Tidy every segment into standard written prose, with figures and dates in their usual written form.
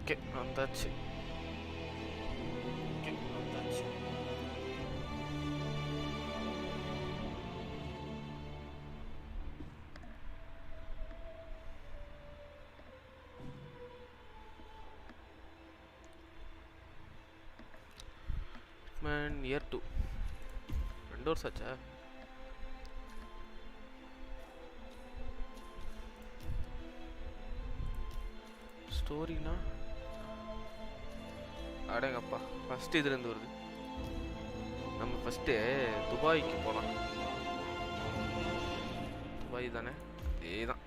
Okay வந்தாச்சு. Hitman Year 2 2 வருஷம் ஆச்சா? ஸ்டோரினா அடேங்கப்பா ஃபஸ்ட்டு இதுலேருந்து வருது. நம்ம ஃபஸ்ட்டு துபாய்க்கு போகலாம். துபாய் தானே? இதே தான்.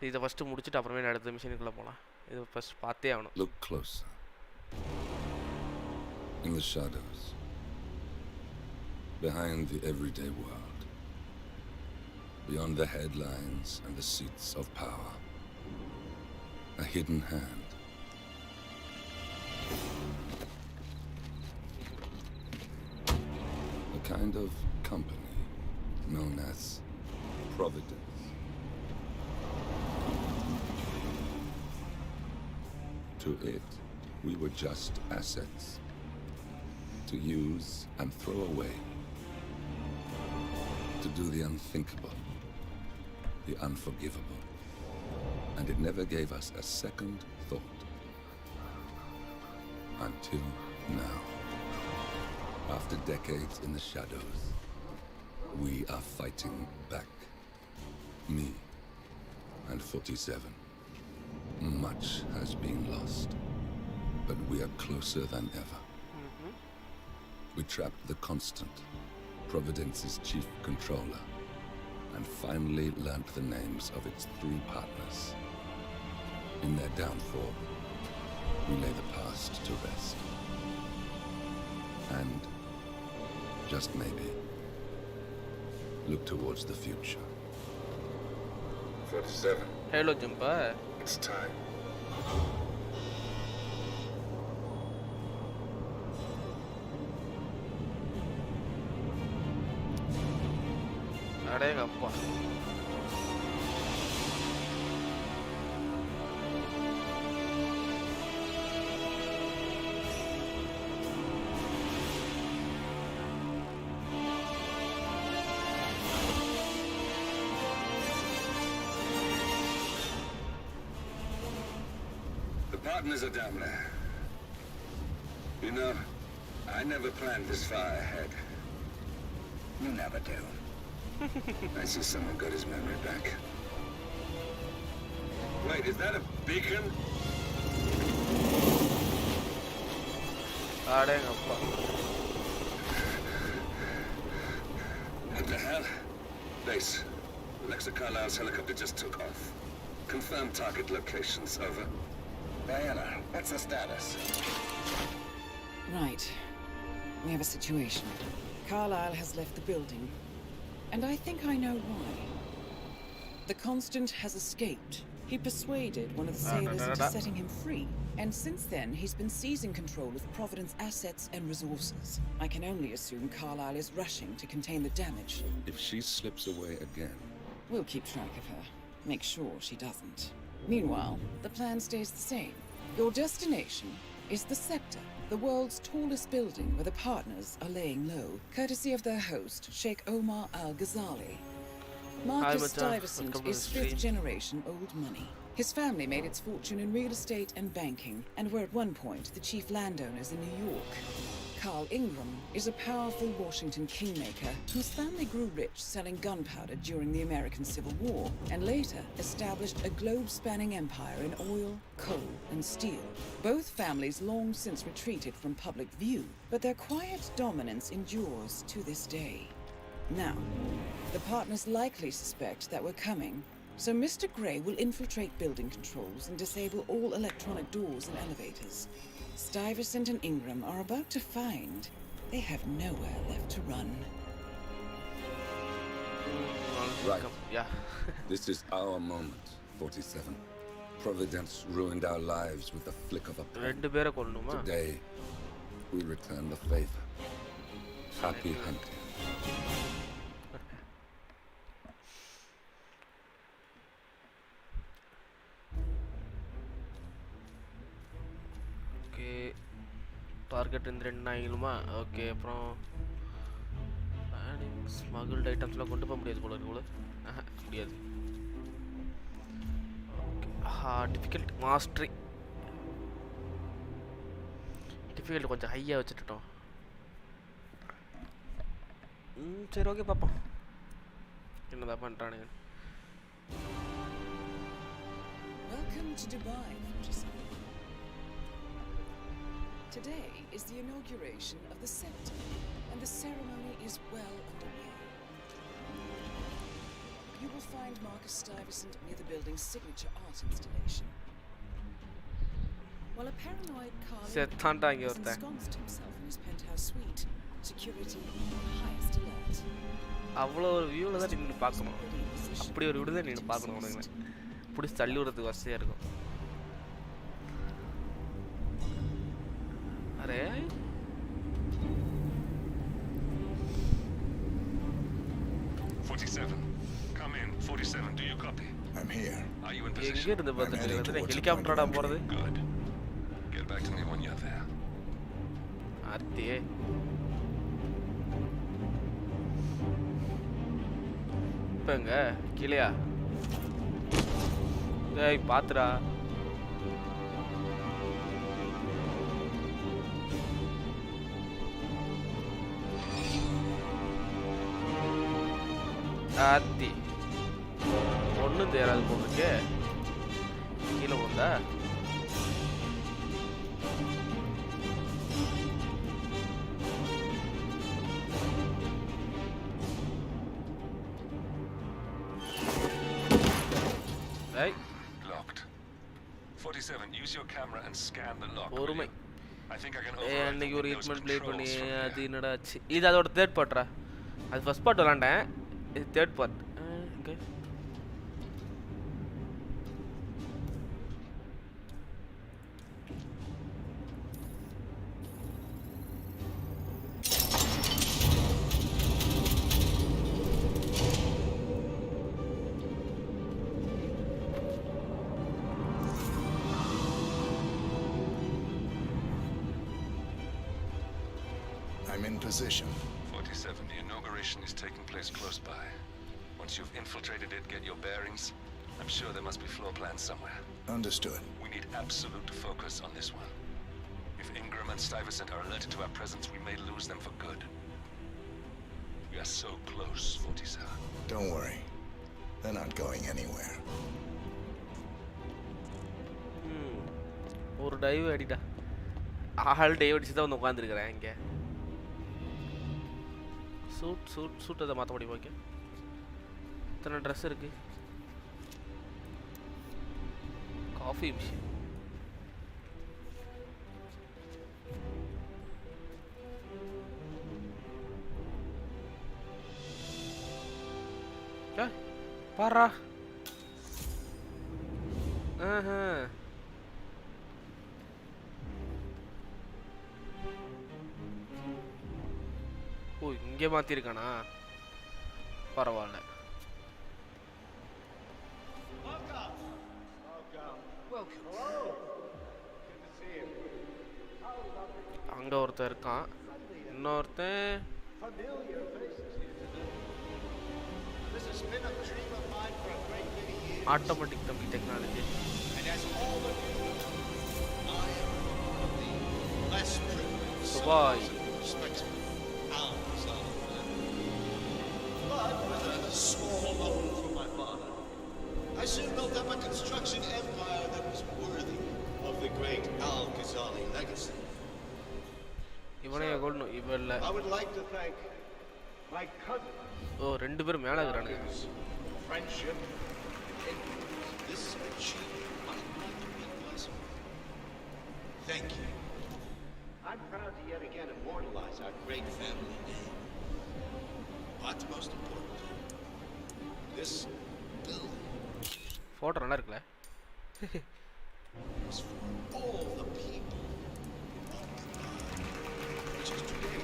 இதை ஃபஸ்ட்டு முடிச்சுட்டு அப்புறமே அடுத்த மிஷினுக்குள்ளே போகலாம். இது ஃபஸ்ட் பார்த்தே ஆகணும். Look closer. In the shadows, behind the everyday world, beyond the headlines and the seats of power, a hidden hand. A kind of company known as Providence. To it, we were just assets to use and throw away, to do the unthinkable, the unforgivable, and it never gave us a second thought. Until now. After decades in the shadows, we are fighting back. Me and 47. Much has been lost, but we are closer than ever. We trapped the Constant, Providence's chief controller, and finally learnt the names of its 3 partners. In their downfall, we lay the past to rest. And, just maybe, look towards the future. 47. Hello, Jumpa. It's time. அடேங்கப்பா. Partners are down there. You know, I never planned this far ahead. You never do. I see someone got his memory back. Wait, is that a beacon? அடேங்கப்பா. What the hell? Base. Alexa Carlisle's helicopter just took off. Confirm target locations, over. Diana, what's the status? Right. We have a situation. Carlisle has left the building. And I think I know why. The Constant has escaped. He persuaded one of the sailors into setting him free. And since then, he's been seizing control of Providence assets and resources. I can only assume Carlisle is rushing to contain the damage. If she slips away again... We'll keep track of her. Make sure she doesn't. Meanwhile, the plan stays the same. Your destination is the Scepter, the world's tallest building where the partners are laying low, courtesy of their host, Sheikh Omar Al-Ghazali. Marcus Stuyvesant is 5th generation old money. His family made its fortune in real estate and banking, and were at one point the chief landowners in New York. Carl Ingram is a powerful Washington kingmaker whose family grew rich selling gunpowder during the American Civil War, and later established a globe-spanning empire in oil, coal, and steel. Both families long since retreated from public view, but their quiet dominance endures to this day. Now, the partners likely suspect that we're coming, so Mr. Gray will infiltrate building controls and disable all electronic doors and elevators. Stuyvesant and Ingram are about to find they have nowhere left to run. Right. Yeah. This is our moment, 47. Providence ruined our lives with the flick of a pen. 2 பேரை கொல்லணுமா? Today, we return the favor. Happy hunting. Target இந்த 2 நாய்களுமா okay அப்புறம் ஸ்மகிள்ட் ஐட்டம்ஸ்லாம் கொண்டு போக முடியாது போல இருக்கு போல முடியாது ஓகே டிஃபிகல்ட் மாஸ்டரி டிஃபிகல்ட் கொஞ்சம் ஹையாக வச்சுட்டோம் சரி ஓகே பார்ப்போம் என்னதான் பண்ணுறானுங்க Welcome to Dubai, Today is the inauguration of the sector, and the ceremony is well underway. You will find Marcus Stuyvesant near the building's signature art installation. While a paranoid Carly has ensconced himself in his penthouse suite, security on highest alert. அவ்வளோ ஒரு வியூவில் தான் நின்று பார்க்கணும் அப்படி ஒரு விடு தான் நின்று பார்க்கணும் உனக்கு பிடிச்சி தள்ளி விடுறதுக்கு வசதியாக இருக்கும் array 47 come in 47 do you copy I'm here. Are you in position? எங்கே இருந்து பார்த்துட்டு ஹெலிகாப்டரோட போகிறது Good. Get back to me when you're there. ஆர்த்தியே இப்போங்க கீழேயா ஏய் பாத்துடா ஆத்தி ஒன்றும் தேராது போட்டுருக்கு கீழே போந்தா Locked. 47 use your camera and scan the lock. பொறுமை I think I can அன்னைக்கு ஒரு those ஹிட்மேன் ப்ளே பண்ணி controls from அது என்னடா இது அதோட தேர்ட் பார்ட்ரா அது ஃபர்ஸ்ட் பார்ட் விளாண்டேன் இது third part okay I'm in position. 47 the inauguration is taking place close by. Once you've infiltrated it, get your bearings. I'm sure there must be floor plans somewhere. Understood. We need absolute focus on this one. If Ingram and Stuyvesant are alerted to our presence, we may lose them for good. We are so close, 47. Don't worry. They're not going anywhere. ஒரு dive அடிடா ஆள் dive அடிச்சு தான் வந்து உட்காந்துருக்கிறேன் இங்கே suit அதை மாற்ற முடியும் ஓகே இத்தனை ட்ரெஸ் இருக்கு காஃபி மிஷின் பாரா ஓ இங்கே மாற்றிருக்கானா பரவாயில்ல அங்கே ஒருத்தன் இருக்கான் இன்னொருத்தன் ஆட்டோமேட்டிக் தம்பி technology Dubai small loan from my father, I soon built up a construction empire that was worthy of the great Al-Ghazali legacy. I would like to thank my cousin. Oh, ரெண்டு பேரும் மேல இருக்கறானுங்க. Friendship and this achievement might not be possible. Thank you. I'm proud to yet again immortalize our great family name. But most importantly, this building photo நல்லா இருக்குல is for all the people which is today.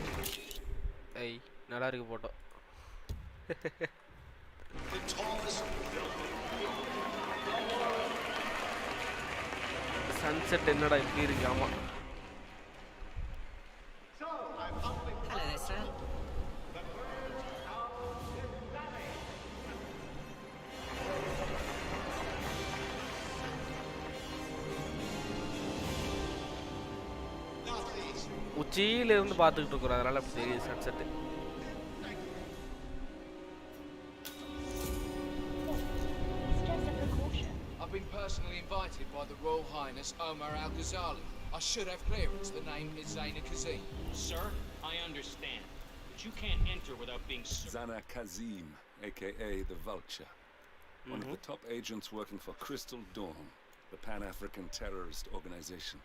ஏய் நல்லா இருக்கு photo The tallest building. sunset என்னடா இப்படி இருக்கு ஆமா உச்சியில இருந்து பார்த்துக்கிட்டு இருக்கிறோம், அதனால அப்படி தெரியுது sunset. I've been personally invited by the Royal Highness Omar Al-Ghazali. I should have clearance. The name is Zaina Kazim. Sir, I understand, but you can't enter without being Zana Kazim, aka the Vulture. One of the top agents working for Crystal Dawn, the Pan-African terrorist organization.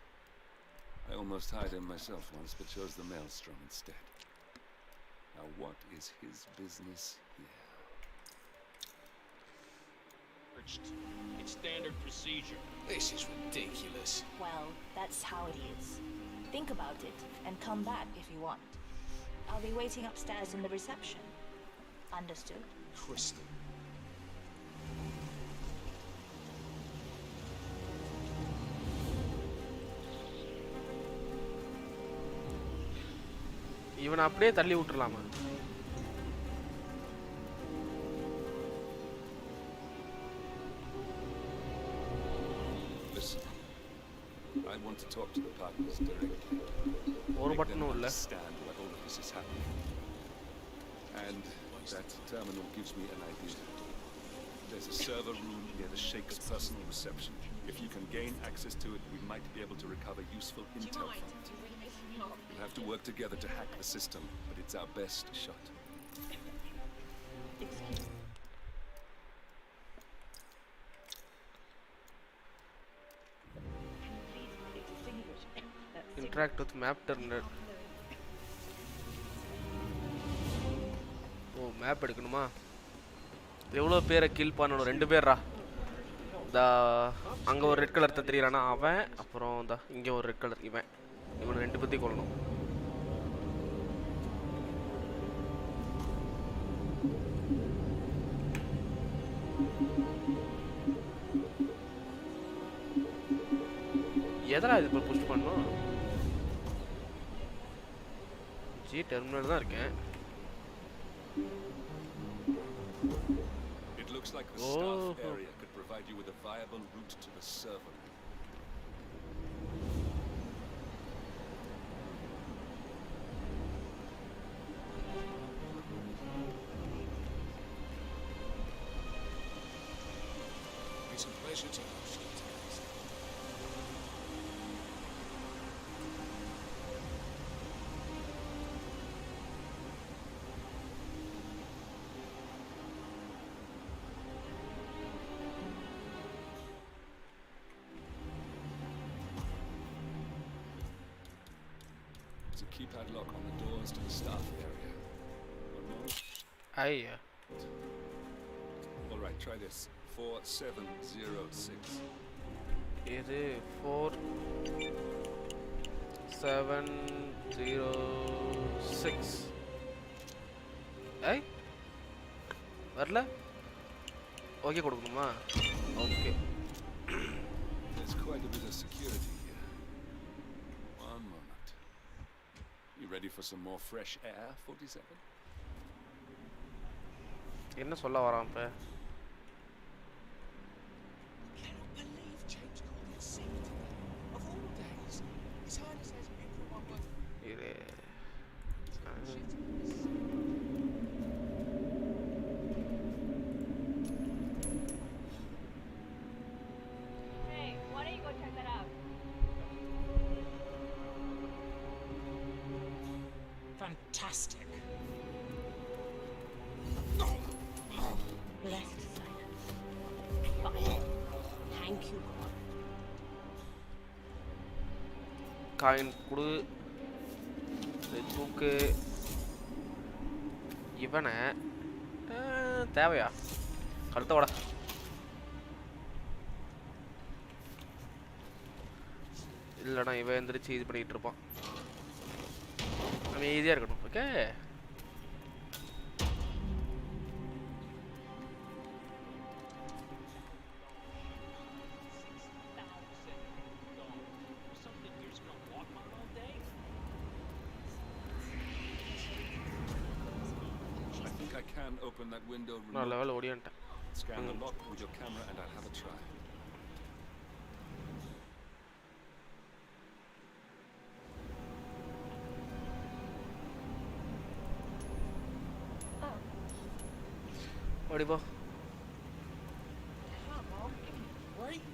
I almost hired him myself once, but chose the Maelstrom instead. Now what is his business here? It's standard procedure. This is ridiculous. Well, that's how it is. Think about it and come back if you want. I'll be waiting upstairs in the reception. Understood? Crystal. இவனை அப்படியே தள்ளி விட்டுறலாமா? Listen, I want to talk to the partners directly. ஒரு Make them பட்டனும் இல்ல. understand what all of this is happening. And that terminal gives me an idea. There's a server room near the Sheikh's personal reception. If you can gain access to it, we might be able to recover useful intel from it. We'll have to work together to hack the system, but it's our best shot. Interact with map terminal. ஓ map எடுக்கணுமா? எவ்வளோ பேரை kill பண்ணணும்? 2 பேரா? அங்கே ஒரு red colour தெரியறானா அவன், அப்புறம் இங்கே ஒரு ரெட் கலர் இவன். இவனை 2 பற்றி கொள்ளணும். எதனா இது இப்போ புஷ் பண்ணணும்? ஜி டெர்மினல் தான் இருக்கேன். It looks like the staff area could provide you with a viable route to the server. It's a pleasure to host you today. There's a keypad lock on the doors to the staff area. One more. ஐயா All right, try this. 4706. இது 4706. ஐ வரல. Okay கொடுக்கணுமா? Okay. There's quite a bit of security here. One moment. You ready for some more fresh air, 47? என்ன சொல்ல வரான் இப்ப? Cannot believe James called it safety. Of all days, His Highness has everyone working. இது Hey, why don't you go check that out? Fantastic. Blessed silence. Fine. Thank you, God. Coin கொடு. தூக்கு இவனை. தேவையா? கழுத்த வாடா. இல்லைனா இவன் எந்திரிச்சு இது பண்ணிகிட்டு இருப்பான். அவன் ஈஸியாக இருக்கணும். Okay Something here's gonna walk on all day. I think I can open that window நான் remotely. லெவல் ஓடியான்ட்டேன். Scan the lock with your camera and I'll have a try. ஓடி போ. Come on, give me a break.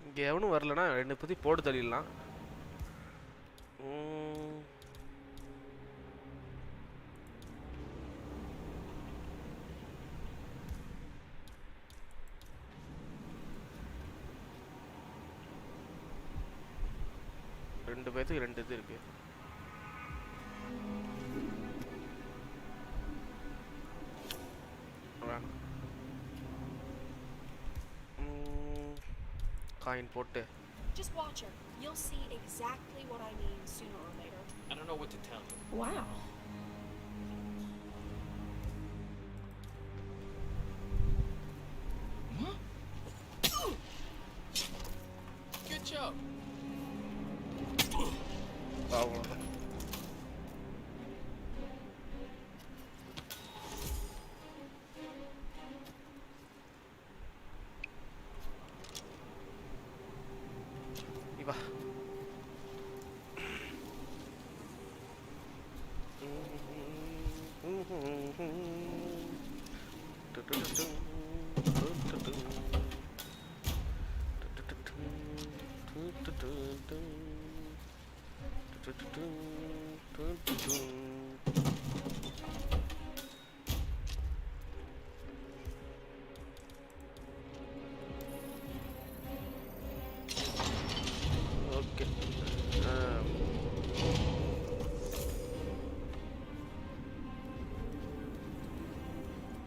இங்கே எவனும் வரலன்னா ரெண்டு பற்றி போட்டு தள்ளிடலாம். ரெண்டு பேர்த்துக்கு ரெண்டு இது இருக்கு. காயின் போட்டு Just watch her. You'll see exactly what I mean sooner or later. I don't know what to tell you. Wow. Good job. அவ்வளோதான். இவா okay.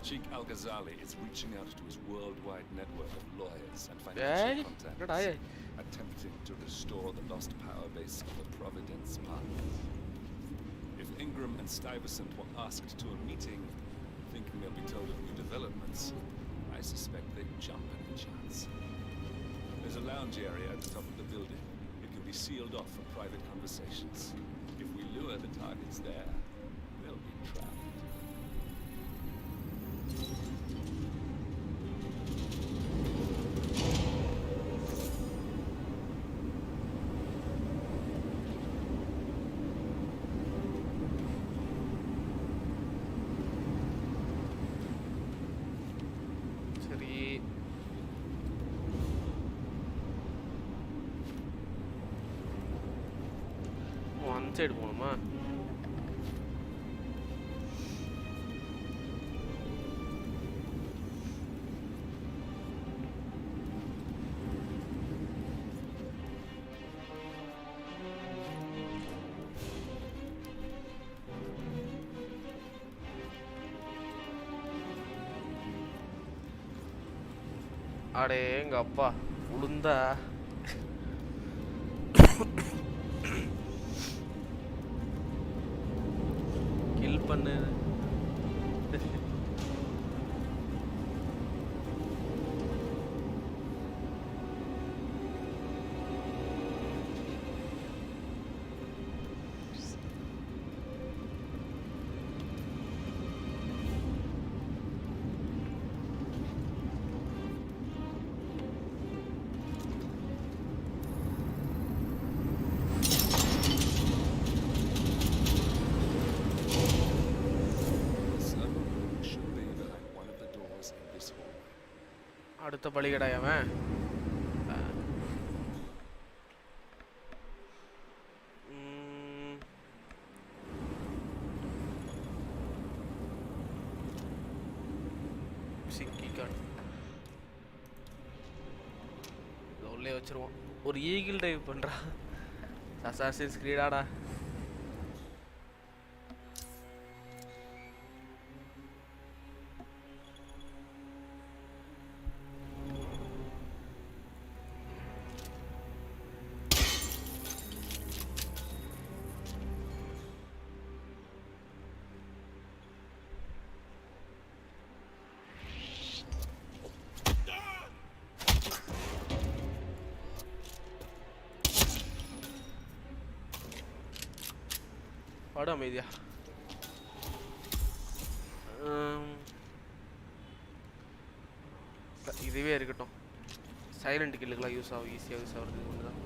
Sheikh Al-Ghazali is reaching out to his worldwide network of lawyers and Hey, financial good eye. contacts, attempting to restore the lost power base of the Providence partners. If Ingram and Stuyvesant were asked to a meeting, thinking they'll be told of new developments, I suspect they'd jump at the chance. There's a lounge area at the top of the building. It can be sealed off for private conversations. If we lure the targets there, they'll be trapped. சரி. One side போகணுமா? அடே எங்க அப்பா உளுந்தா. Kill பண்ணு. அடுத்த பலிகடா அவன். சிக்கி card உள்ளே வச்சிருவோம். ஒரு ஈகிள் டைவ் பண்றா. அசாசின்ஸ் கிரீடாடா. பட அமைதியா. இதுவே இருக்கட்டும். சைலண்ட் கில்லுக்குலாம் யூஸ் ஆகும், ஈஸியாக யூஸ் ஆகிறது ஒன்று தான்.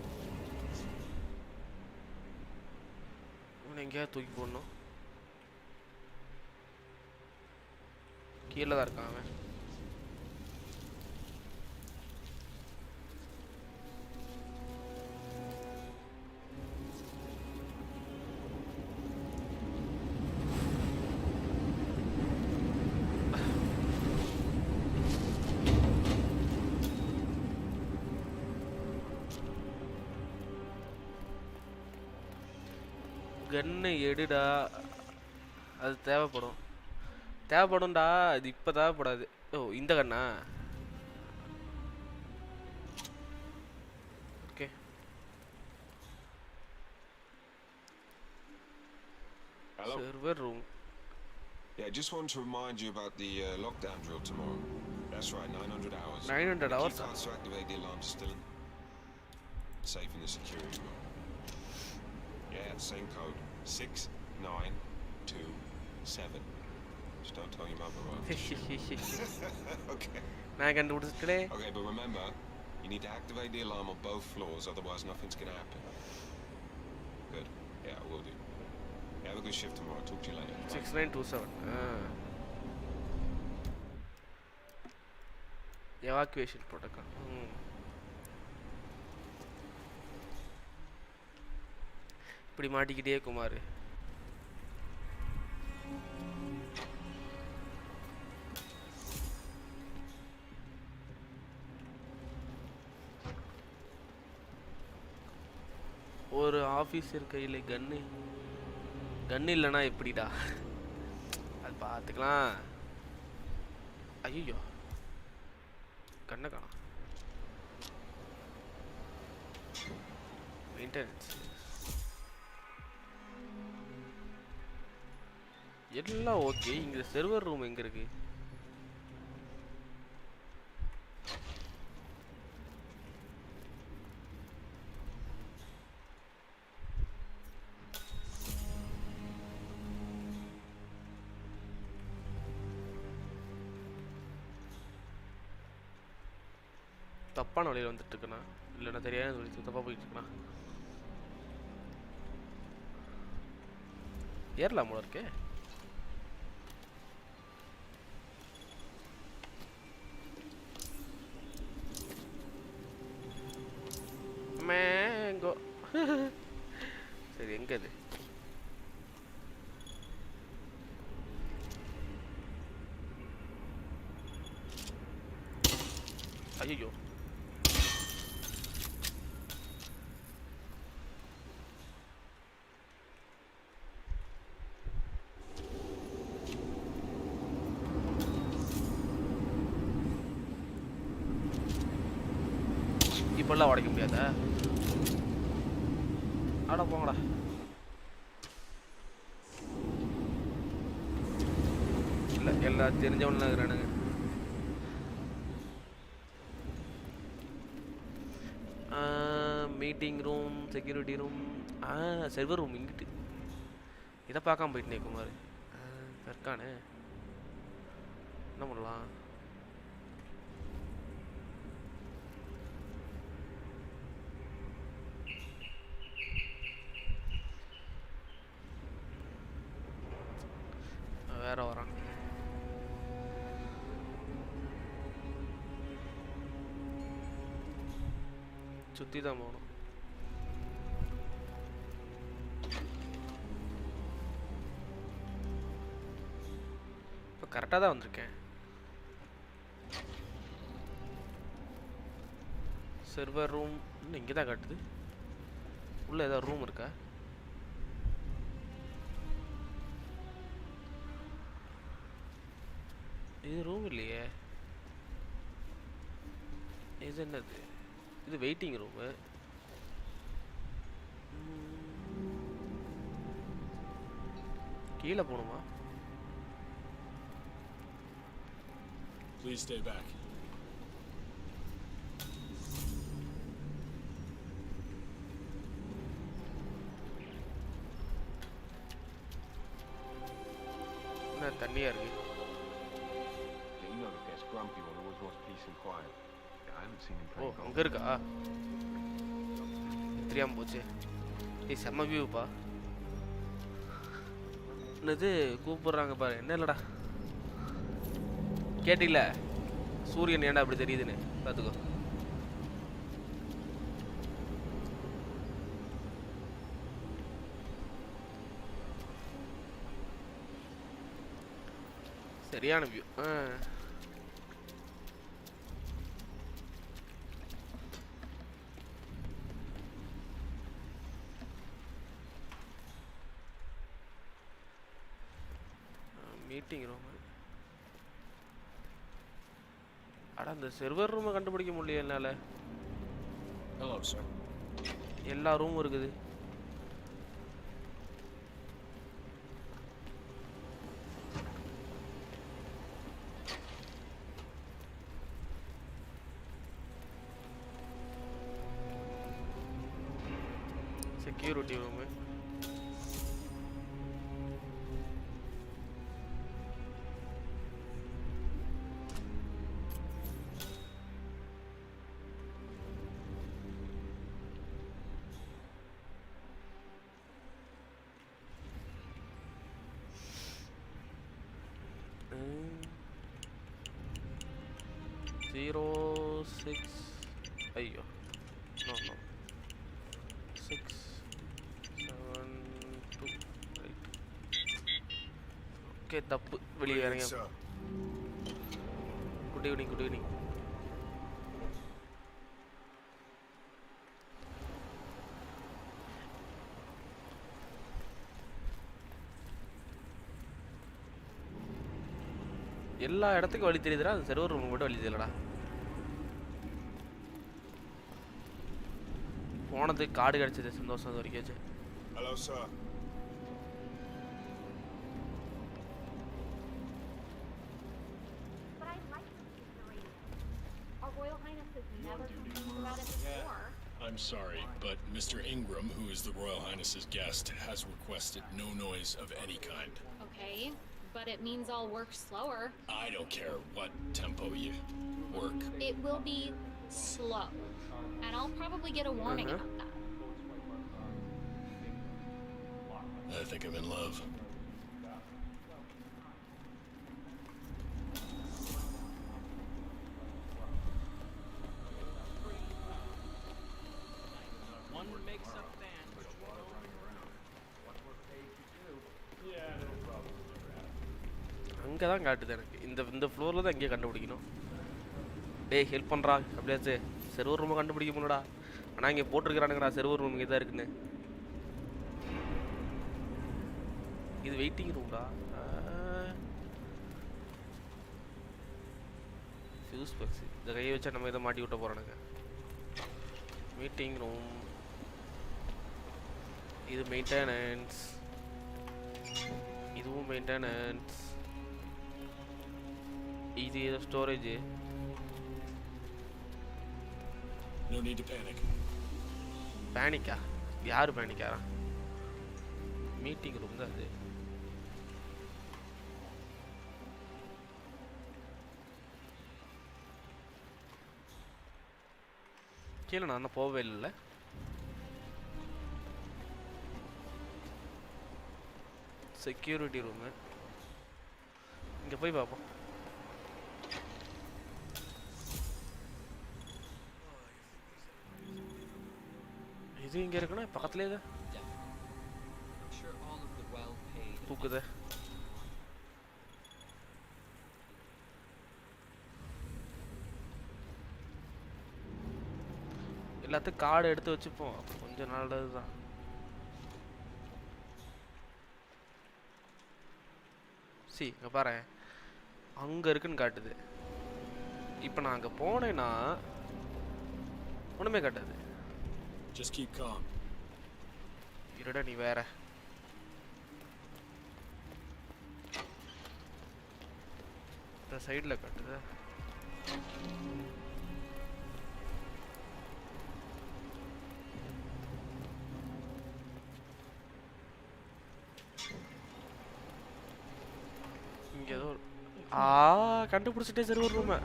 இவனை எங்கேயாவது தூக்கி போடணும். கீழே தான் இருக்கான் அவன். கன்னு எடுடா, அது தேவைப்படும்டா. இது இப்போ தேவைப்படாது. ஓ இந்த கண்ணா? Okay. Hello. Server room. Yeah, I just wanted to remind you about the lockdown drill tomorrow. That's right, 900 hours. 900 hours? The keycards to activate the alarms are still safe in the security room. Yeah, same code. 6927. Just don't tell your mother, right? Okay. Okay, but remember, you need to activate the alarm on both floors, otherwise nothing's gonna happen. Good. Yeah, I will do. Yeah, have a good shift tomorrow. Talk to you later. 6927. Evacuation protocol. இப்படி மாட்டிக்கிட்டே குமார். ஒரு officer கையில் கன்னு இல்லைன்னா எப்படிடா? அது பார்த்துக்கலாம். ஐயோ கண்ணை காணோம். மெயின்டெனன்ஸ் எல்லாம் ஓகே. இங்கே சர்வர் ரூம் எங்கே இருக்கு? தப்பான வழியில் வந்துட்டு இருக்கேண்ணா, இல்லைண்ணா தெரியாத வழி தப்பாக போயிட்டு இருக்கேண்ணா. ஏறலாம் போல இருக்கே. மேங்கோ. சரி எங்க இது? ஐயோ இப்பெல்லாம் உடைக்க முடியாதா? ஆட போங்கடா. இல்லை எல்லாம் தெரிஞ்சவனா இருக்கிறானுங்க. Meeting room, security room, server room இங்கிட்டு. இதை பார்க்காம போயிட்டே குமார். இருக்கானே என்ன பண்ணலாம்? வேற வரான். சுற்றி தான் போகணும். இப்போ கரெக்டாக தான் வந்திருக்கேன். சர்வர் ரூம் இன்னும் இங்கே தான் காட்டுது. உள்ள ஏதாவது ரூம் இருக்கா? இது ரூம் இல்லையே. இது என்னது? இது வெயிட்டிங் ரூமு. கீழே போகணுமா? Please stay back. என்ன தண்ணியா இருக்கு? You know it gets grumpy when there was peace and quiet. haven't seen him O play அங்கே இருக்கா தெரியாமல் போச்சு ஏய் செம்ம வியூப்பா என்னது கூப்பிட்றாங்க பாரு என்ன இல்லைடா கேட்டில்ல சூரியன் ஏன்டா அப்படி தெரியுதுன்னு பார்த்துக்கோ சரியான வியூ மீட்டிங் ரூம் அட அந்த சர்வர் ரூமை கண்டுபிடிக்க முடியல என்னால Hello, sir. எல்லா ரூமும் இருக்குது செக்யூரிட்டி ரூமு Zero 6 ஐயோ no 6 7 2 right ஓகே தப்பு வெளியே இறங்க குட் ஈவினிங் எல்லா இடத்துக்கும் வழி தெரியுதுடா அது சர்வர் ரூமுக்கு மட்டும் வழி தெரியலடா போனதுக்கு கார்டு கிடைச்சது சந்தோஷம் அது வரைக்கும் Hello, sir. But I like Mr. Radeon. Our Royal Highness has never complained about it before. I'm sorry, but Mr. Ingram, who is the Royal Highness's guest, has requested no noise of any kind. Okay, but it means I'll work slower. I don't care what tempo you work. It will be slow. And I'll probably get a warning about that. I think I'm in love. One makes a fan. அங்கே தான் காட்டுது எனக்கு இந்த ஃப்ளோரில் தான் இங்கேயே கண்டுபிடிக்கணும் டேய் ஹெல்ப் பண்ணுறா அப்படியாச்சு சர்வர் ரூமை கண்டுபிடிக்க முடியலடா ஆனால் இங்கே போட்டிருக்கிறானுங்கடா சர்வர் ரூம் இங்கே தான் இருக்குன்னு இது வெயிட்டிங் ரூம்டா ஃபியூஸ் பாக்ஸ் இந்த கையை வச்சா நம்ம இதை மாட்டி விட்ட போகிறானுங்க மீட்டிங் ரூம் இது மெயின்டெனன்ஸ் இதுவும் மெயின்டெனன்ஸ் இது storage No need to panic. பேனிக்கா யார் பேனிக்காரா மீட்டிங் ரூம் தான் அது கீழே நான் போகவே இல்லை செக்யூரிட்டி ரூமு இங்கே போய் பார்ப்போம் இது இங்கே இருக்குன்னா பக்கத்துலேயே தான் தூக்குது எல்லாத்துக்கும் கார்டு எடுத்து வச்சுப்போம் கொஞ்சம் நல்லது தான் சி இங்கே பாரு அங்கே இருக்குன்னு காட்டுது இப்போ நான் அங்கே போனேன்னா ஒன்றுமே காட்டாது Just keep calm. இருடா நீ வேற இந்த சைடில் காட்டுது இங்கே ஏதோ கண்டுபிடிச்சிட்டே சரி ஒரு ரூமை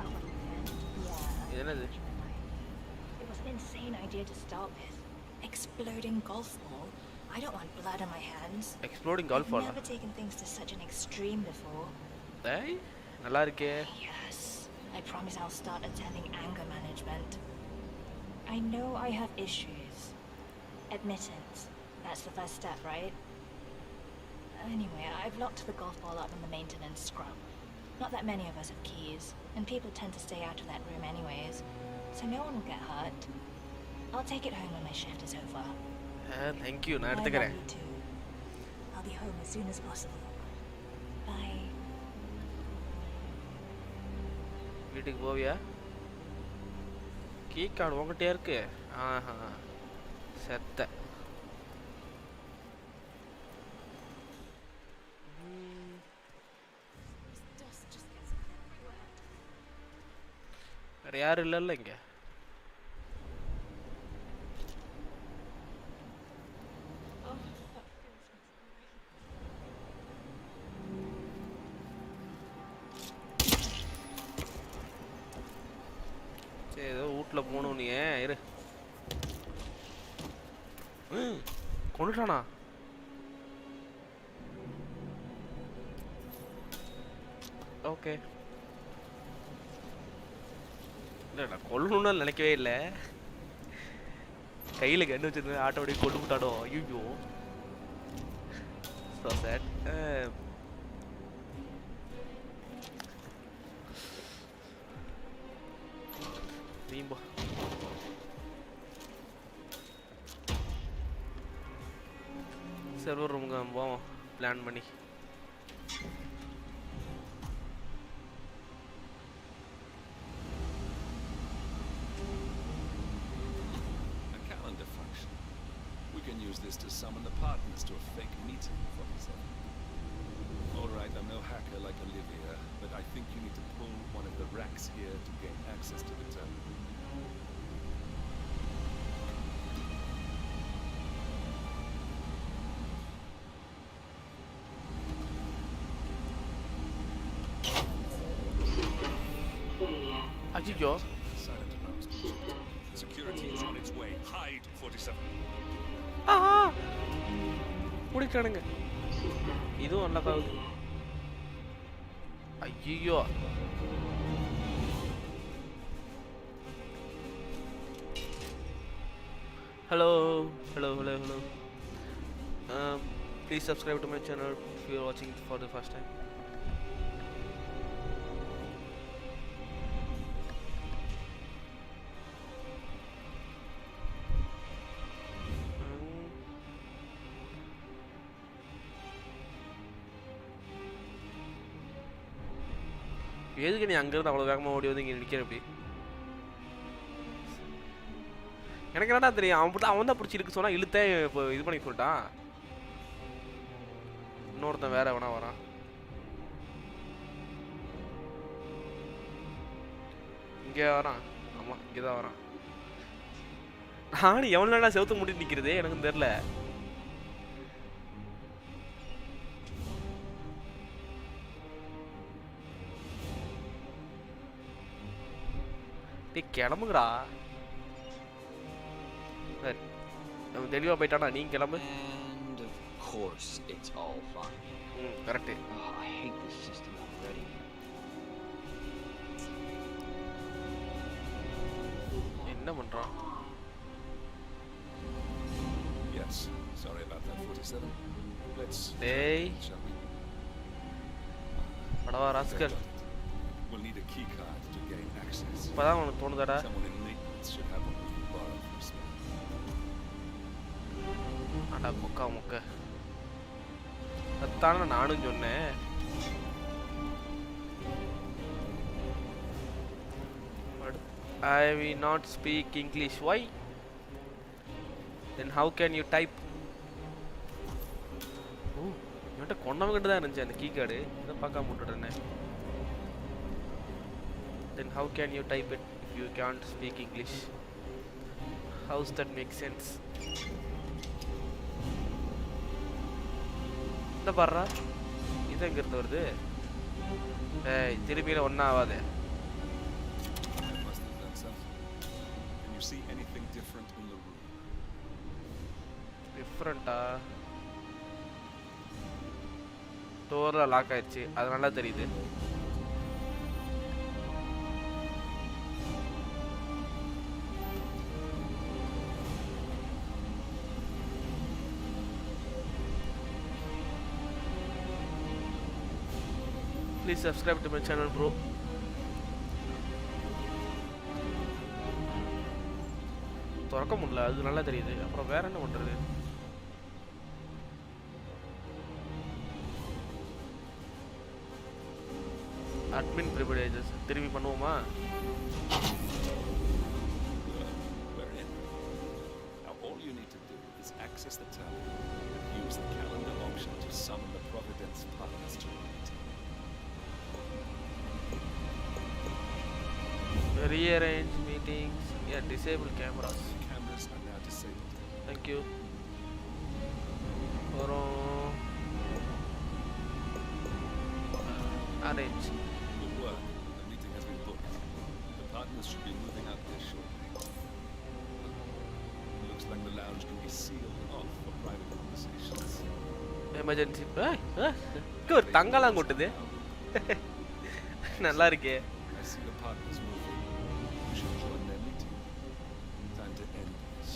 என்னது idea to start with. Exploding golf ball. I don't want blood on my hands. Exploding golf ball. I've never taken things to such an extreme before. Hey, நல்லா இருக்கே. Yes, I promise I'll start attending anger management. I know I have issues. Admittance. That's the first step, right? Anyway, I've locked the golf ball up in the maintenance scrub. Not that many of us have keys, and people tend to stay out of that room anyways, so no one will get hurt. I'll take it home when my shift is over. Thank you. நான் I love எடுத்துக்கிறேன். you too. I'll be home as soon as possible. Bye. வீட்டுக்கு போவியா? Key card உங்ககிட்டயே இருக்கு. ஆஹா. செத்த. வேற யாரும் இல்லைல்ல இங்க? சரி ஏதோ வீட்டில் போகணும் நீ இரு. கொண்டுட்டானா? ஓகே. இல்லை நான் கொல்லணும்னு நினைக்கவே இல்லை. கையில் கண்ணு வச்சிருந்தேன் ஆட்டோடைய கொண்டு விட்டாடோ. ஐயோ ஸோ சேட். நீம்பா சர்வர் ரூமுக்கு போவோம் பிளான் பண்ணி. Use this to summon the partners to a fake meeting for himself. Alright, I'm no hacker like Olivia, but I think you need to pull one of the racks here to gain access to the terminal. Ajijjo. Silent announcement. Security is on its way. Hide, 47. முடிச்சானுங்க. இதுவும் நல்லா ஆகுது. ஐயோ hello please subscribe to my channel if you are watching for the first time. எதுக்கு நீ அங்கிருந்து அவ்வளோ வேகமாக ஓடி வந்து இங்கே நிற்கிற? அப்படி எனக்கு என்னடா தெரியும். அவன் தான் பிடிச்சி இருக்கு சொன்னா இழுத்தே இப்போ இது பண்ணி சொல்லிட்டான். இன்னொருத்தன் வேற வேணா வரான். இங்கே வரான். ஆமாம் இங்கே தான் வரான். நானும் எவ்வளோ நேரம் செவுத்து முடிட்டு நிற்கிறது எனக்கு தெரில. கிளம்புங்கடா. சரி நம்ம தெளிவா போயிட்டானா நீங்க கிளம்பு. And of course it's all fine. Correct. I hate this system already. என்ன பண்றான்? Yes, sorry about that 47. Let's Hey. படவா rascal. We'll need a key card to gain access. இப்பதான் உனக்கு தோணுதாடா? Someone in maintenance should have one we can borrow from Smith. அடா முக்கா முக்க. அதான நானும் சொன்னேன். I will not speak English. Why? Then how can you type? Oh, இவன்ட்ட கொன்னவங்கிட்ட தான் இருந்துச்சு அந்த கீ கார்டு. இதை பார்க்காம விட்டுட்டேனே. Then how can you type it if you can't speak English? How's that make sense? இந்த பாருடா இது எங்க இருந்து வருது? ஏய் திரும்பியில ஒன்றும் ஆகாது. Can you see anything different in the room. டிஃப்ரெண்ட்டா? டோரில் லாக் ஆயிடுச்சு, அது நல்லா தெரியுது. Please subscribe to my channel, bro. திறக்க முடியல, அது நல்லா தெரியுது. அப்புறம் வேற என்ன பண்றது? அட்மின் ப்ரிவிலேஜஸ் திரும்பி பண்ணுவோமா? Now all you need to do is access the tab. Use the calendar option to summon the Providence partners to a meeting. Rearrange meetings. Yeah, disable cameras. Cameras are now disabled. Thank you. Arrange. Good work. The meeting has been booked. The partners should be moving out there shortly. Looks like the lounge can be sealed off for private conversations. Emergency. Good. தங்கலாம் கொட்டுது. நல்லா இருக்கே. I see the partners moving. We should join their meeting. Time to end this.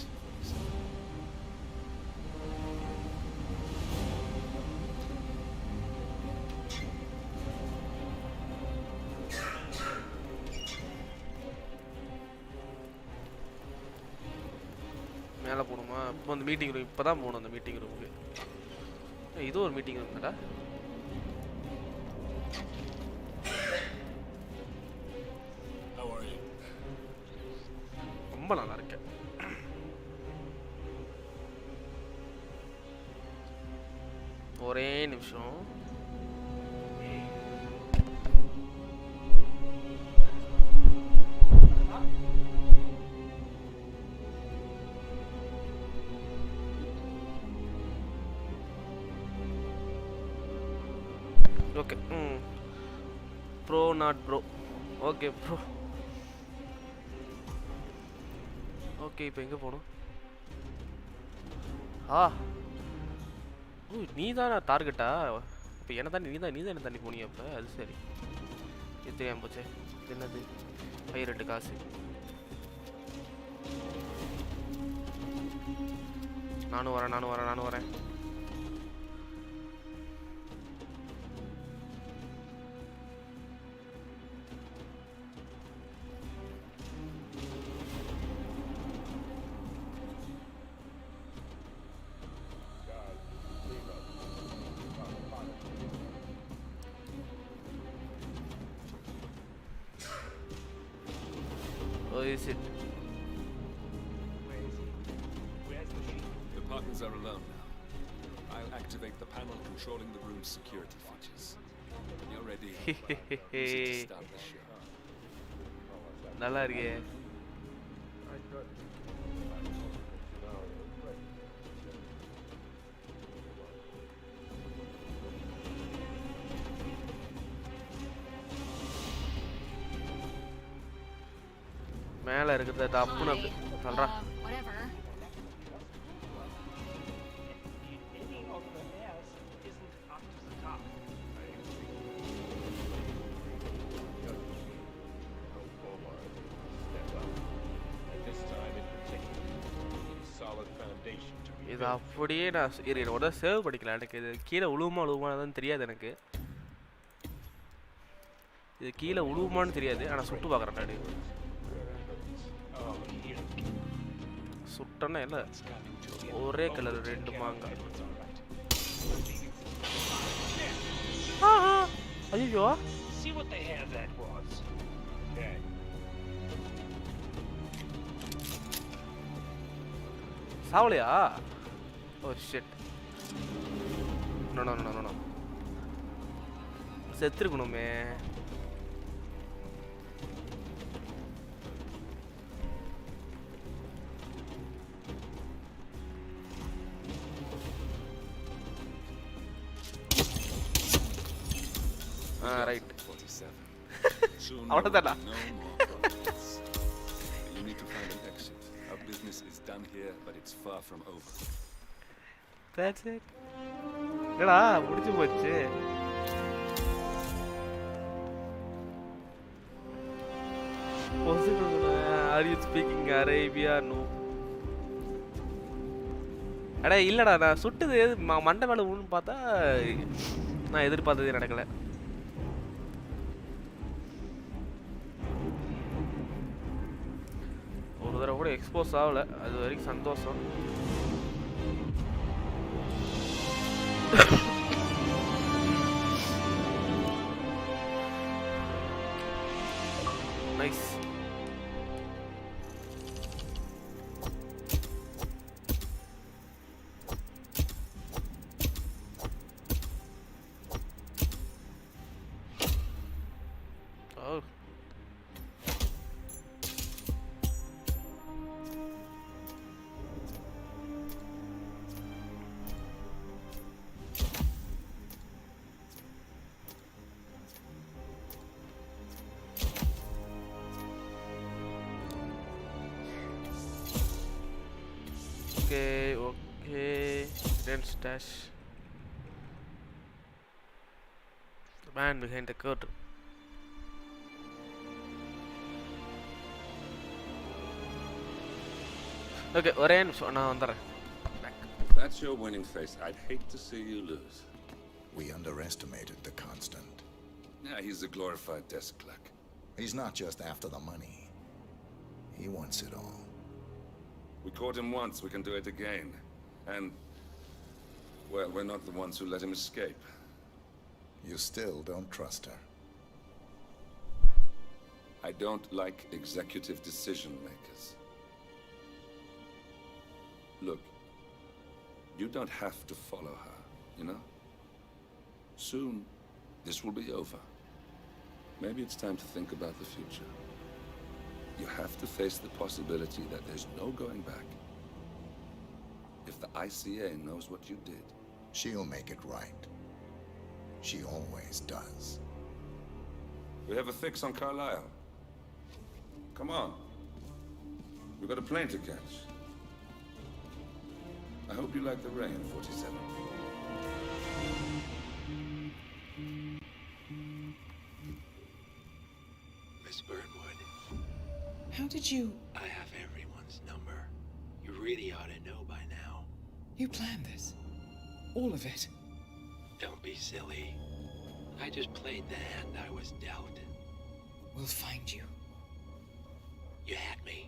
மேலே போகணுமா? இப்போ அந்த meeting room இப்போ தான் போகணும். அந்த மீட்டிங் ரூமுக்கு இது ஒரு மீட்டிங் ரூம் தான்டா. ரொம்ப நல்லா இருக்கேன். ஒரே நிமிஷம். Okay. Bro not bro. Okay bro. Okay, இப்போ எங்கே போகணும்? ஓ, நீ தானே டார்கெட்டா? இப்போ என்ன தாண்டி நீ தான் என்ன தாண்டி போனியா? அப்போ அது சரி, இது தெரியாமல் போச்சே. என்னது? 2 காசு. நானும் வரேன். Or is it? The partners are alone now. I'll activate the panel controlling the room's security features. When you're ready, use it to start the show. நல்லா இருக்கே. மேலே இருக்கிறத தப்புன்னு அப்படி சொல்கிறா. இது அப்படியே நான் என்னோட சேவ் பண்ணிக்கலாம். எனக்கு இது கீழே உழுவுமானு தெரியாது. எனக்கு இது கீழே உழுவுமான்னு தெரியாது. ஆனால் சுட்டு பார்க்குறேன். நான் சுட்டனா இல்லை, ஒரே கலர் 2 மாங்காய். ஐயோ, சாவலையா? Oh shit. நோ செத்துருக்கணுமே. ரைட். அவ்வளோதானா? You need to find an exit. Our business is done here, but it's far from over. That's it. என்னடா முடிஞ்சு போச்சு. Are you speaking Arabia? No. அடா இல்லடா நான் சுட்டது மண்டை மேல விழுன்னு பார்த்தா நான் எதிர்பார்த்ததே நடக்கல. ஒரு தடவை கூட எக்ஸ்போஸ் ஆகல, அது வரைக்கும் சந்தோஷம். Nice. Okay, then stash. The man behind the curtain. Okay, ஒரே நிமிஷம் நான் வந்துறேன். That's your winning face. I'd hate to see you lose. We underestimated the Constant. Yeah, he's a glorified desk clerk. He's not just after the money. He wants it all. We caught him once, we can do it again. And, well, we're not the ones who let him escape. You still don't trust her. I don't like executive decision makers. Look, you don't have to follow her, you know? Soon, this will be over. Maybe it's time to think about the future. You have to face the possibility that there's no going back. If the ICA knows what you did, she'll make it right. She always does. We have a fix on Carlisle. Come on. We've got a plane to catch. I hope you like the rain, 47. Miss Burnwood. How did you... I have everyone's number. You really ought to know by now. You planned this? All of it? Don't be silly. I just played the hand I was dealt. We'll find you. You had me.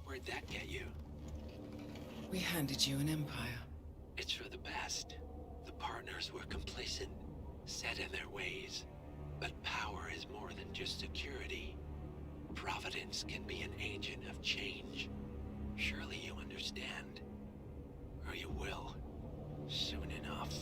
Where'd that get you? We handed you an empire. It's for the best. The partners were complacent, set in their ways. But power is more than just security. Providence can be an agent of change. Surely you understand. Or you will. Soon enough.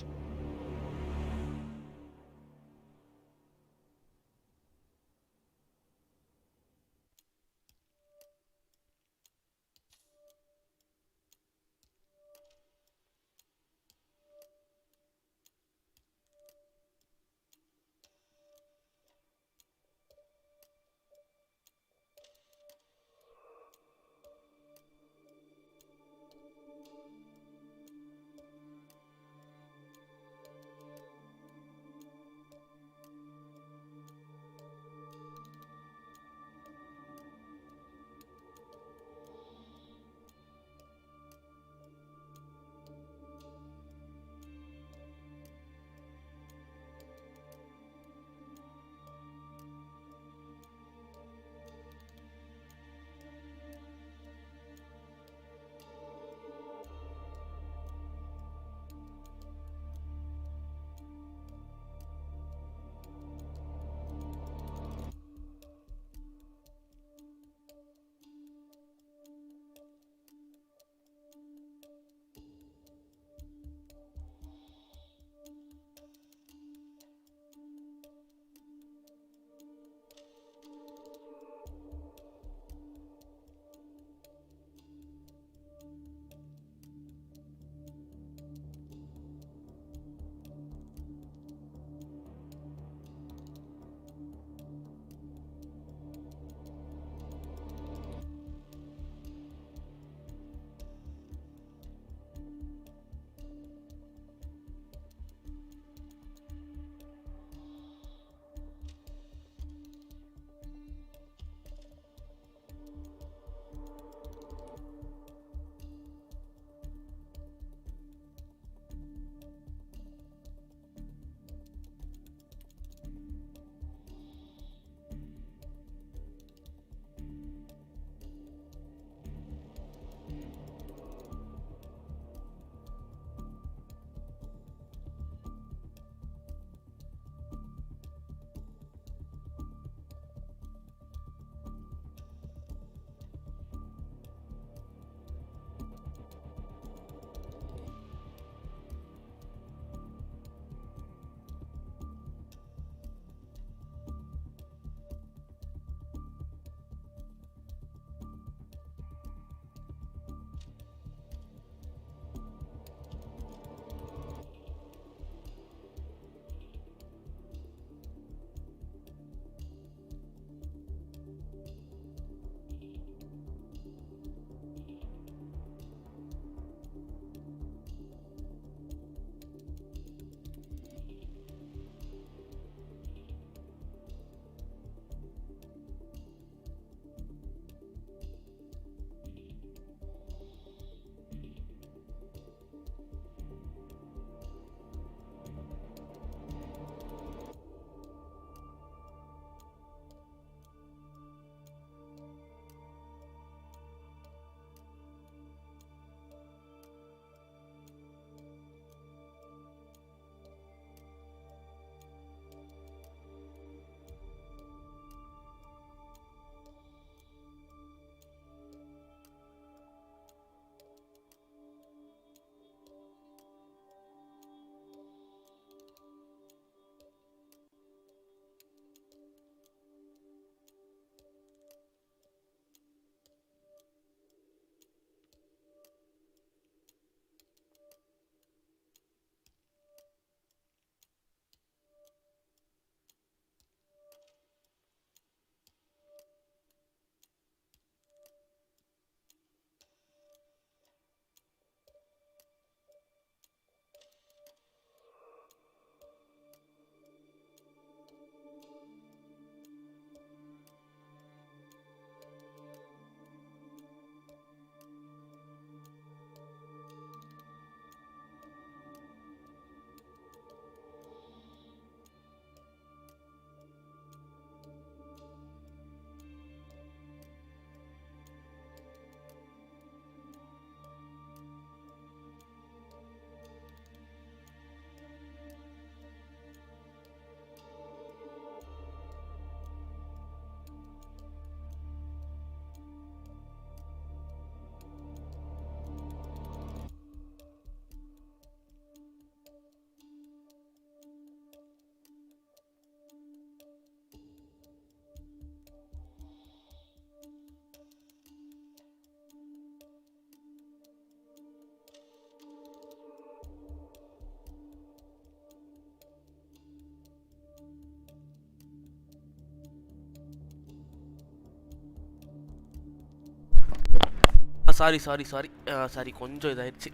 Sorry sorry கொஞ்சம் இதாயிடுச்சு.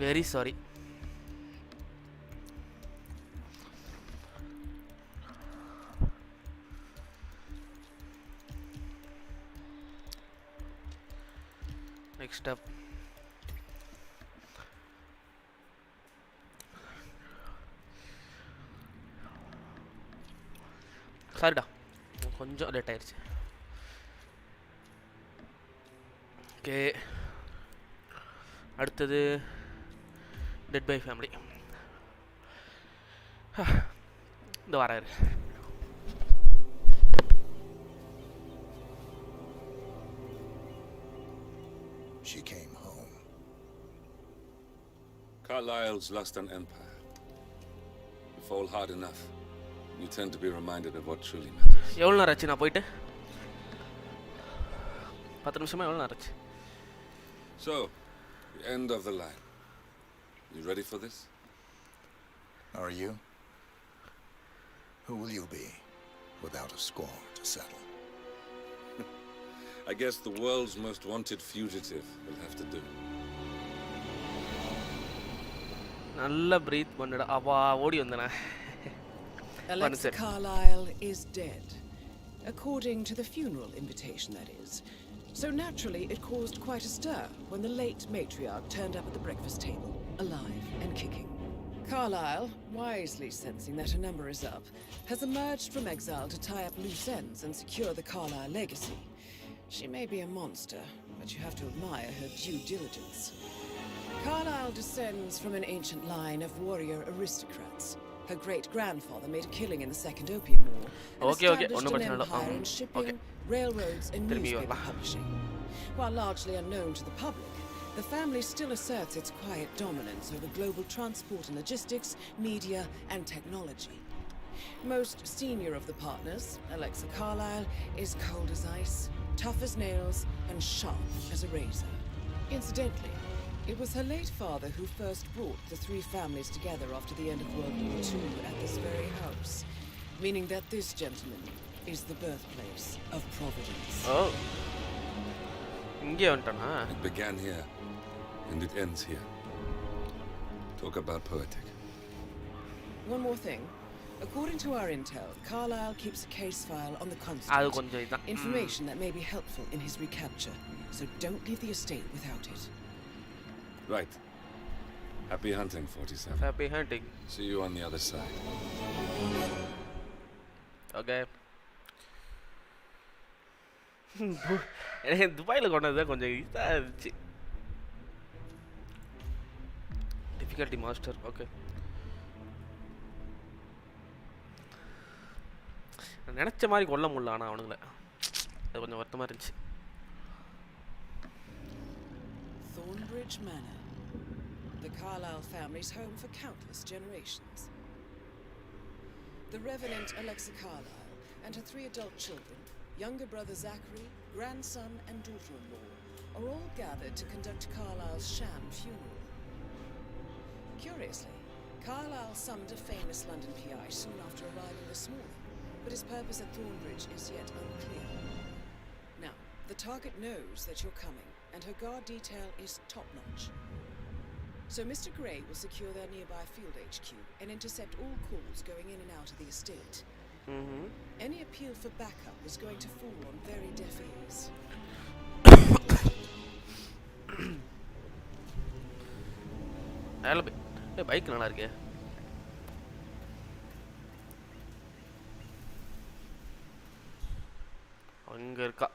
Very sorry. Next அப் சாரிடா கொஞ்சம் late ஆயிடுச்சு. Okay, அடுத்தது death by family. இந்த வராரு. She came home. Carlyle's lost an empire. You fall hard enough, you tend to be reminded of what truly matters. எவ்வளோ நேரம் ஆச்சு நான் போயிட்டு? 10 நிமிஷமா எவ்வளோ நேரம் ஆச்சு? So, the end of the line. You ready for this? Are you? Who will you be without a score to settle? I guess the world's most wanted fugitive will have to do. நல்லா breath பண்ணுடா. அப்பா ஓடி வந்தேனா. Alexa Carlyle is dead. According to the funeral invitation, that is. So naturally, it caused quite a stir when the late matriarch turned up at the breakfast table, alive and kicking. Carlyle, wisely sensing that her number is up, has emerged from exile to tie up loose ends and secure the Carlyle legacy. She may be a monster, but you have to admire her due diligence. Carlyle descends from an ancient line of warrior aristocrats. Her great-grandfather made a killing in the Second Opium War and established an empire in shipping, railroads, and newspaper publishing. While largely unknown to the public, the family still asserts its quiet dominance over global transport and logistics, media, and technology. Most senior of the partners, Alexa Carlyle, is cold as ice, tough as nails, and sharp as a razor. Incidentally, it was her late father who first brought the three families together after the end of World War II at this very house, meaning that this gentleman is the birthplace of Providence. Oh. It began here, and it ends here. Talk about poetic. One more thing. According to our intel, Carlyle keeps a case file on the constant. Information that may be helpful in his recapture, so don't leave the estate without it. Right. Happy hunting, 47. Happy hunting. See you on the other side. Okay. எனக்கு துபாயில் கொண்டது கொஞ்சம் இதாக இருந்துச்சு. Difficulty master. Okay, நினச்ச மாதிரி கொல்ல முடியல, ஆனால் அவனுங்கள அது கொஞ்சம் வருத்தமாக இருந்துச்சு. Thornbridge Manor, the Carlyle family's home for countless generations. The Revenant Alexa Carlyle and her 3 adult children, younger brother Zachary, grandson and daughter-in-law, are all gathered to conduct Carlyle's sham funeral. Curiously, Carlyle summoned a famous London PI soon after arriving this morning, but his purpose at Thornbridge is yet unclear. Now, the target knows that you're coming, and her guard detail is top-notch. So Mr. Gray will secure their nearby field HQ and intercept all calls going in and out of the estate. Any appeal for backup is going to fall on very deaf ears. Bike நல்லா இருக்கே. அங்க இருக்கா.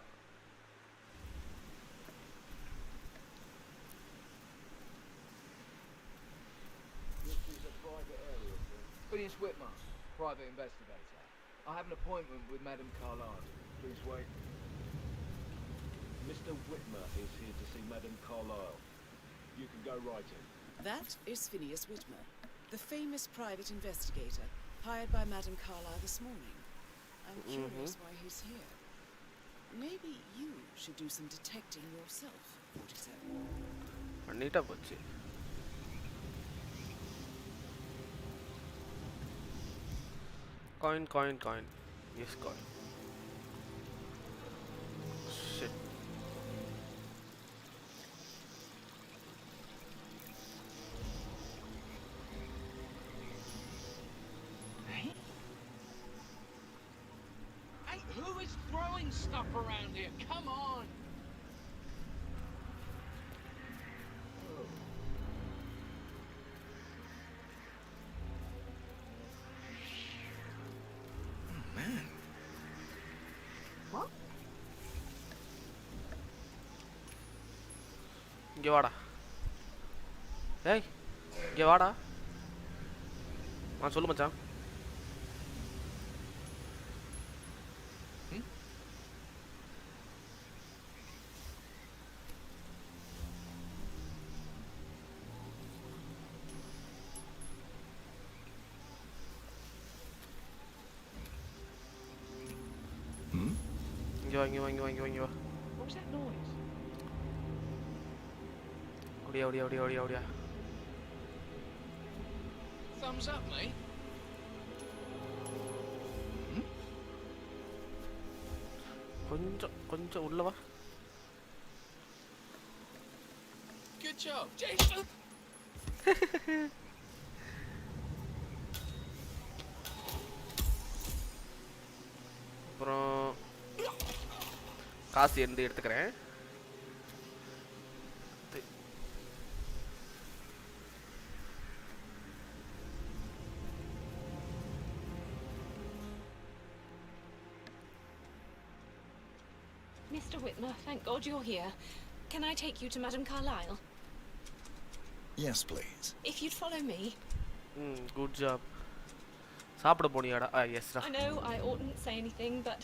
Phineas Whitmer, private investigator. I have an appointment with Madame Carlyle. Please wait. Mr. Whitmer is here to see Madame Carlyle. You can go right in. That is Phineas Whitmer, the famous private investigator hired by Madame Carlyle this morning. I'm curious why he's here. Maybe you should do some detecting yourself, 47. Anita Butchi. Coin. Yes, coin. Shit. around here. Come on. இங்கே வாடா. ஏய் இங்கே வாடா. சொல்லு மச்சான். இங்கே வா இங்கே வா இங்கே வா இங்கே வா இங்கே வா. What was that noise? ஓடியா ஓடியா ஓடியா ஓடியா ஓடியா. Thumbs up, mate. கொஞ்சம் உள்ள வா. Good job, Jason. அப்புறம் காசு எடுத்துக்கிறேன். Mr. Whitmer, thank God you're here. Can I take you to Madame Carlyle? Yes, please. If you'd follow me. Good job. சாப்பிட போனியாடா? Yes. I know I oughtn't say anything, but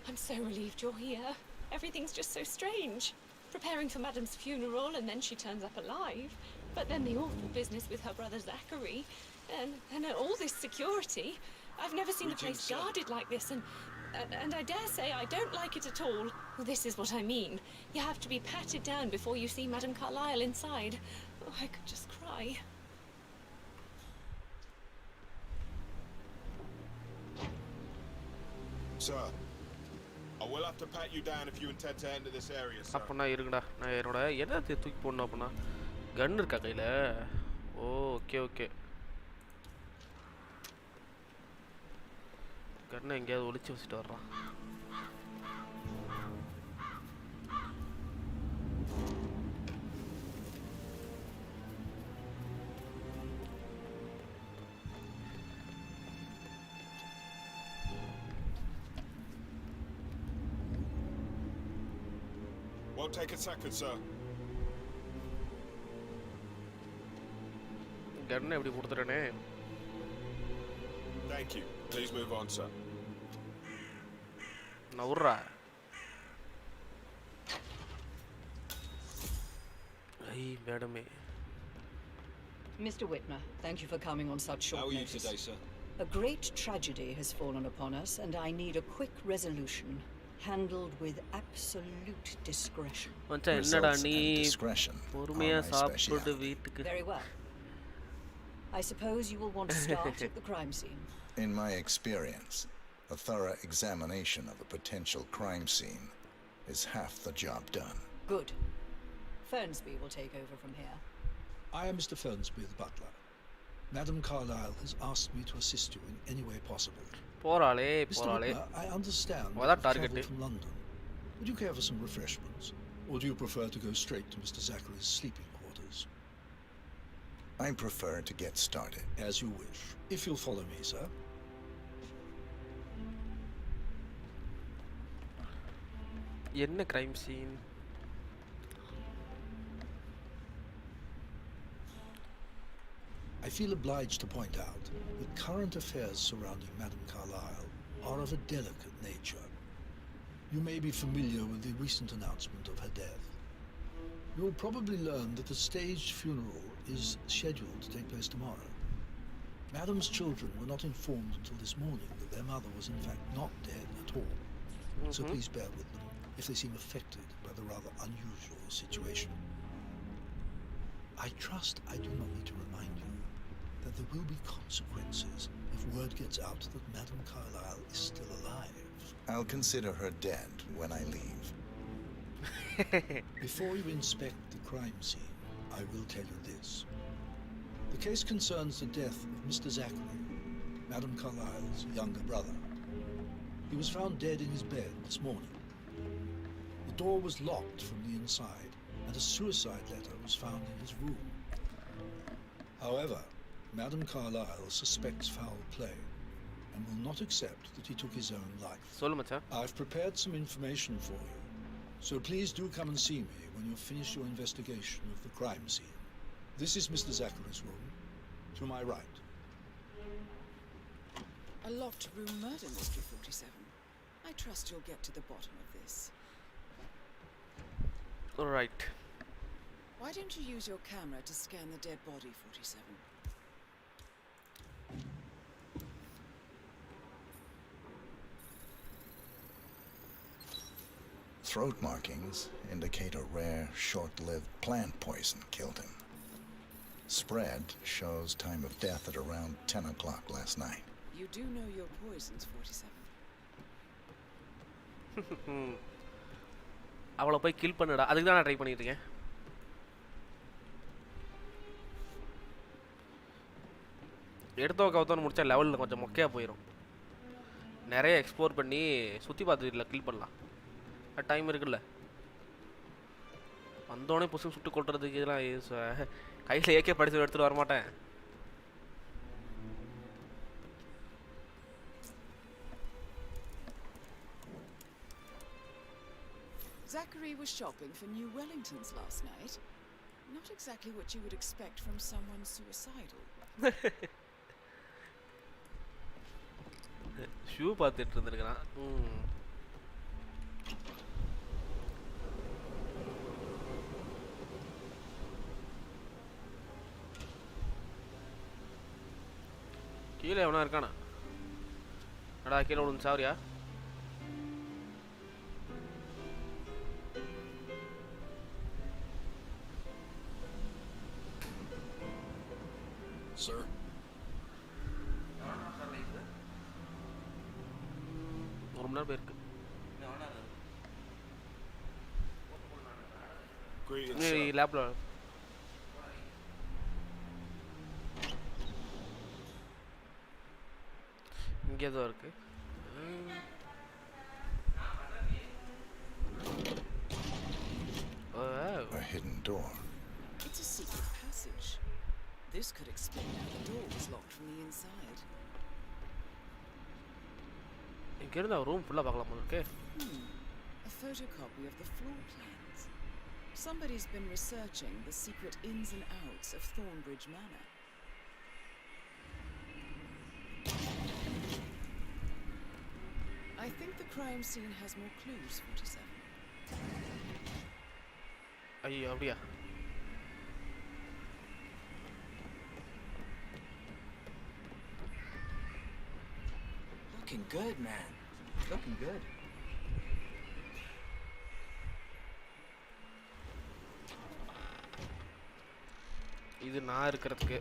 I'm so relieved you're here. Everything's just so strange. Preparing for Madame's funeral and then she turns up alive. But then the awful business with her brother Zachary and all this security. I've never seen the place guarded like this and I dare say I don't like it at all. Well, this is what I mean. You have to be patted down before you see Madame Carlyle inside. Oh, I could just cry. Sir, I will have to pat you down if you intend to enter this area, sir. அப்பனா இருங்கடா. நான் என்னோட என்னத்தை தூக்கி போடணும் அப்பனா? கன் இருக்கா கையில? ஓகே. கண்ணை எங்கேயாவது ஒளிச்சு வச்சுட்டு வர்றான். Won't take a second, sir. கண்ணை எப்படி கொடுத்துட்டேனே. Thank you. Please move on, sir. நவுறா. I மேடமே. Mr. Whitmer, thank you for coming on such short notice. How are you today, sir? A great tragedy has fallen upon us, and I need a quick resolution, handled with absolute discretion. மச்சான் என்னடா நீ பொறுமையா சாப்பிட்டு வீட்டுக்கு. Very well. I suppose you will want to start at the crime scene. In my experience, a thorough examination of a potential crime scene is half the job done. Good. Fernsby will take over from here. I am Mr. Fernsby, the butler. Madame Carlyle has asked me to assist you in any way possible. போறாளே. Mr. Whitmer, I understand you traveled from London. Would you care for some refreshments? Or do you prefer to go straight to Mr. Zachary's sleeping quarters? I prefer to get started. As you wish. If you'll follow me, sir. என்ன crime scene? I feel obliged to point out that current affairs surrounding Madame Carlyle are of a delicate nature. You may be familiar with the recent announcement of her death. You'll probably learn that the staged funeral is scheduled to take place tomorrow. Madame's children were not informed until this morning that their mother was in fact not dead at all. So please bear with them if they seem affected by the rather unusual situation. I trust I do not need to remind you that there will be consequences if word gets out that Madame Carlyle is still alive. I'll consider her dead when I leave. Before you inspect the crime scene, I will tell you this. The case concerns the death of Mr. Zachary, Madame Carlyle's younger brother. He was found dead in his bed this morning. door was locked from the inside, and a suicide letter was found in his room. However, Madame Carlyle suspects foul play and will not accept that he took his own life. I've prepared some information for you, so please do come and see me when you've finished your investigation of the crime scene. This is Mr. Zachary's room, to my right. A locked room murder mystery, 47. I trust you'll get to the bottom of this. Alright. Why don't you use your camera to scan the dead body, 47? Throat markings indicate a rare, short-lived plant poison killed him. Spread shows time of death at around 10 o'clock last night. You do know your poisons, 47. அவளை போய் kill பண்ணுடா. அதுக்கு தான் நான் try பண்ணிட்டு இருக்கேன். எடுத்தோ கவுத்தோன்னு முடிச்சா லெவலில் கொஞ்சம் மொக்கையாக போயிடும். நிறைய எக்ஸ்ப்ளோர் பண்ணி சுற்றி பார்த்துட்டு கில் பண்ணலாம். டைம் இருக்குல்ல. வந்தோடனே புதுசு சுட்டு கொட்டுறதுக்கு இதெல்லாம் கையில் ஏகே படிச்சு எடுத்துகிட்டு வரமாட்டேன். Zachary was shopping for new Wellingtons last night. Not exactly what you would expect from someone suicidal. Shoe பார்த்துட்டு இருந்திருக்கிறான். கீழே எவனா இருக்கானா? அடா கீழே விழுந்து சாவரியா? Sir? ஒரு மணி நேரம் போயிருக்கு. லேப்ல இங்கே ஏதோ இருக்கு. A hidden door. It's a secret passage. This could explain how the door was locked from the inside. இங்க இருந்து ரூம் ஃபுல்லா பார்க்கலாம் போல இருக்கே. A photocopy of the floor plans. Somebody's been researching the secret ins and outs of Thornbridge Manor. I think the crime scene has more clues, 47. ஐயோ அப்படியா? Looking good, man. Looking good. இது நான் இருக்கிறதுக்கு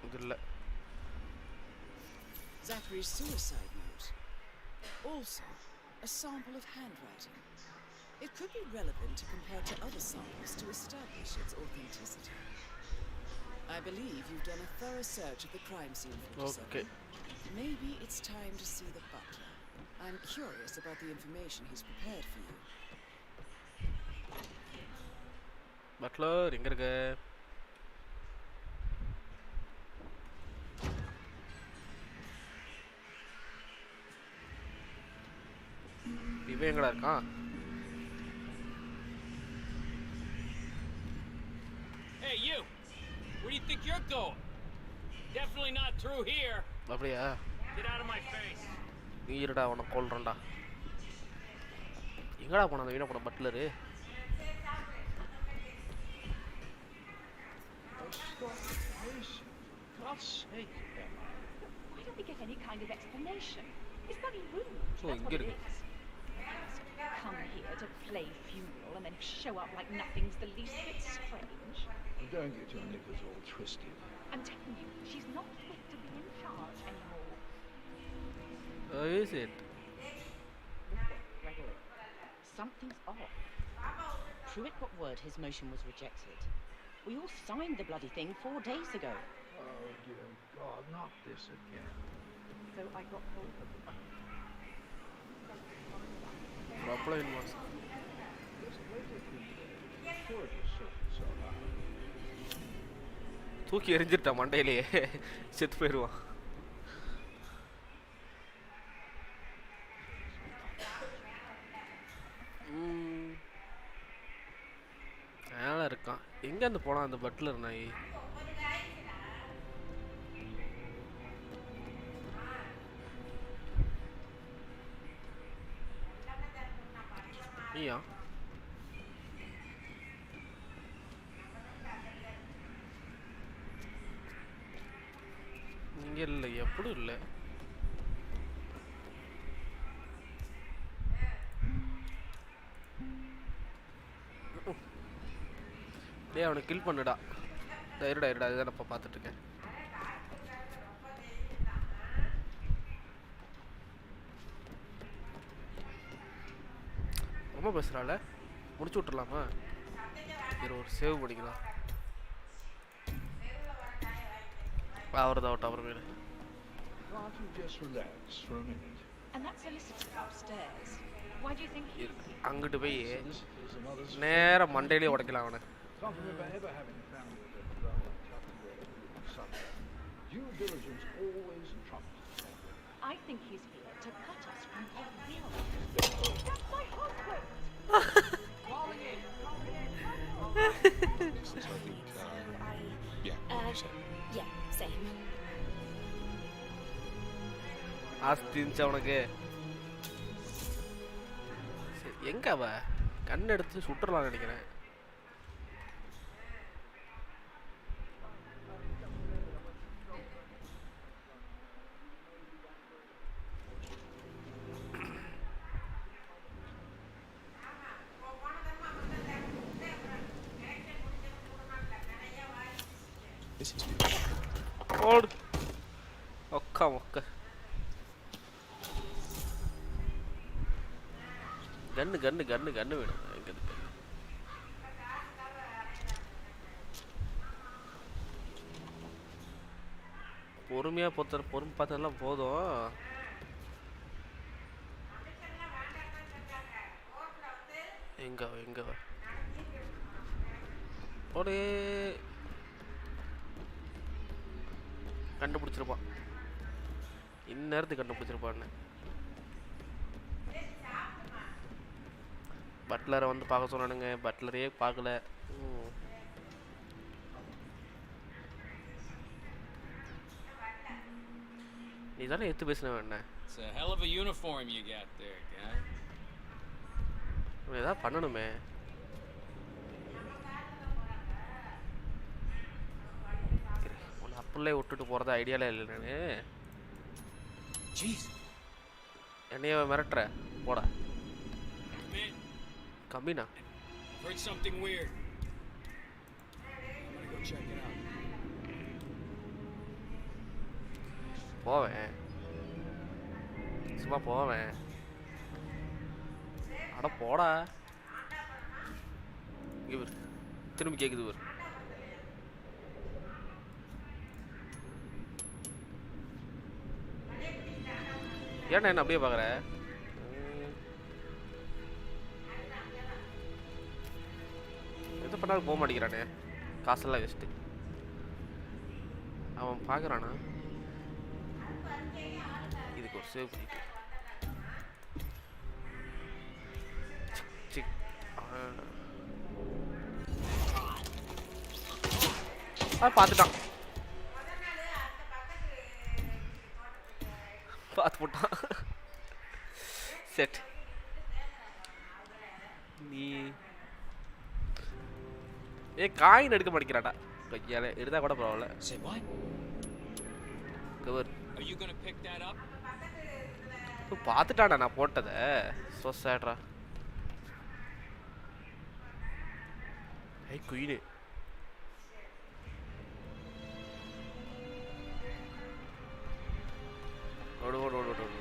இது இல்ல. Zachary's suicide note. Also, a sample of handwriting. It could be relevant to compare to other samples to establish its authenticity. I believe you've done a thorough search of the crime scene, 47. Okay. Maybe it's time to see the butler. I'm curious about the information he's prepared for you. Butler எங்க இருக்க? இவன் எங்கடா இருக்கான்? Hey you! Where do you think you're going? Definitely not through here. அப்படியா? Get out of my face. நீ இருடா அவனை கொல்றேன்டா. எங்கடா போன அந்த வீணா போன Butler? God's sake, Emma. Why don't we get any kind of explanation? It's bloody rude. Oh, That's what get it it. is. Come here to play funeral and then show up like nothing's the least bit strange. Don't get your knickers all twisted. I'm telling you, she's not fit to be in charge anymore. Is it? Gregory, something's off. Pruitt got word his motion was rejected. We all signed the bloody thing 4 days ago. Oh, dear God, not this again. So I got hold of the Proper inverse. தூக்கி எறிஞ்சிட்டான் மண்டையிலேயே, செத்து போயிடுவான். மேலே இருக்கான். எங்கேருந்து போனான் அந்த Buttler நாய்? நீயா? இங்கே இல்லை, எப்படி இல்லை? டேய் அவனை கில் பண்ணுடா. இருடா அதுதான் நான் பார்த்துட்ருக்கேன். ரொம்ப பேசுகிறாள், முடிச்சு விட்டுறலாமா? ஒரு சேவ் பண்ணிக்கலாம். அவர் தான் அவர் மேலே. அங்கிட்டு போய் நேரம் மண்டையிலே உடைக்கலாம் அவனை. I think he's here to cut us from everyone. Yeah, same. ஆஸ்தின்ச்சு அவனுக்கு. எங்க அவ கண் எடுத்து சுட்டுறலாம் நினைக்கிறேன். ஓடு ஒக்கா ஒக்க. கண்ணு கண்ணு கண்ணு கண்ணு வேணும். எங்க இருக்கு? பொறுமையா பொறுமை பார்த்ததெல்லாம் போதும். எங்க ஓடே கண்டுபிடிச்சிருப்பான். இந்நேரத்துக்கு கண்டுபிடிச்சிருப்பான்னு. பட்லரை வந்து பார்க்க சொன்னானுங்க, பட்லரையே பார்க்கல. நீ தானே எடுத்து பேசின என்ன? ஏதாவது பண்ணணுமே. உன்னை அப்படிலே விட்டுட்டு போகிறதா ஐடியாவில் இல்லை நான். என்னைய மிரட்டுற போடா. கம்மினா போவேன், சும்மா போவேன். அட போடா. இவர் திரும்பி கேட்குது. இவர் ஏன்னா என்ன அப்படியே பார்க்குற? எது பண்ணாலும் போக மாட்டேங்கிறானே, காசெல்லாம் வேஸ்ட்டு. அவன் பார்க்குறானா? இதுக்கு ஒரு சேவ் பண்ணிட்டு பார்த்துட்டான், பார்த்து போட்டான். செட். நீ காயின் எடுக்க மாட்டேங்கிறாடா. கையால எடுத்தா கூட பரவாயில்ல. கவர் பார்த்துட்டாடா நான் போட்டத. சோ சேட்ரா. ஐ குயினு ஓடு ஓடு ஓடு ஓடு.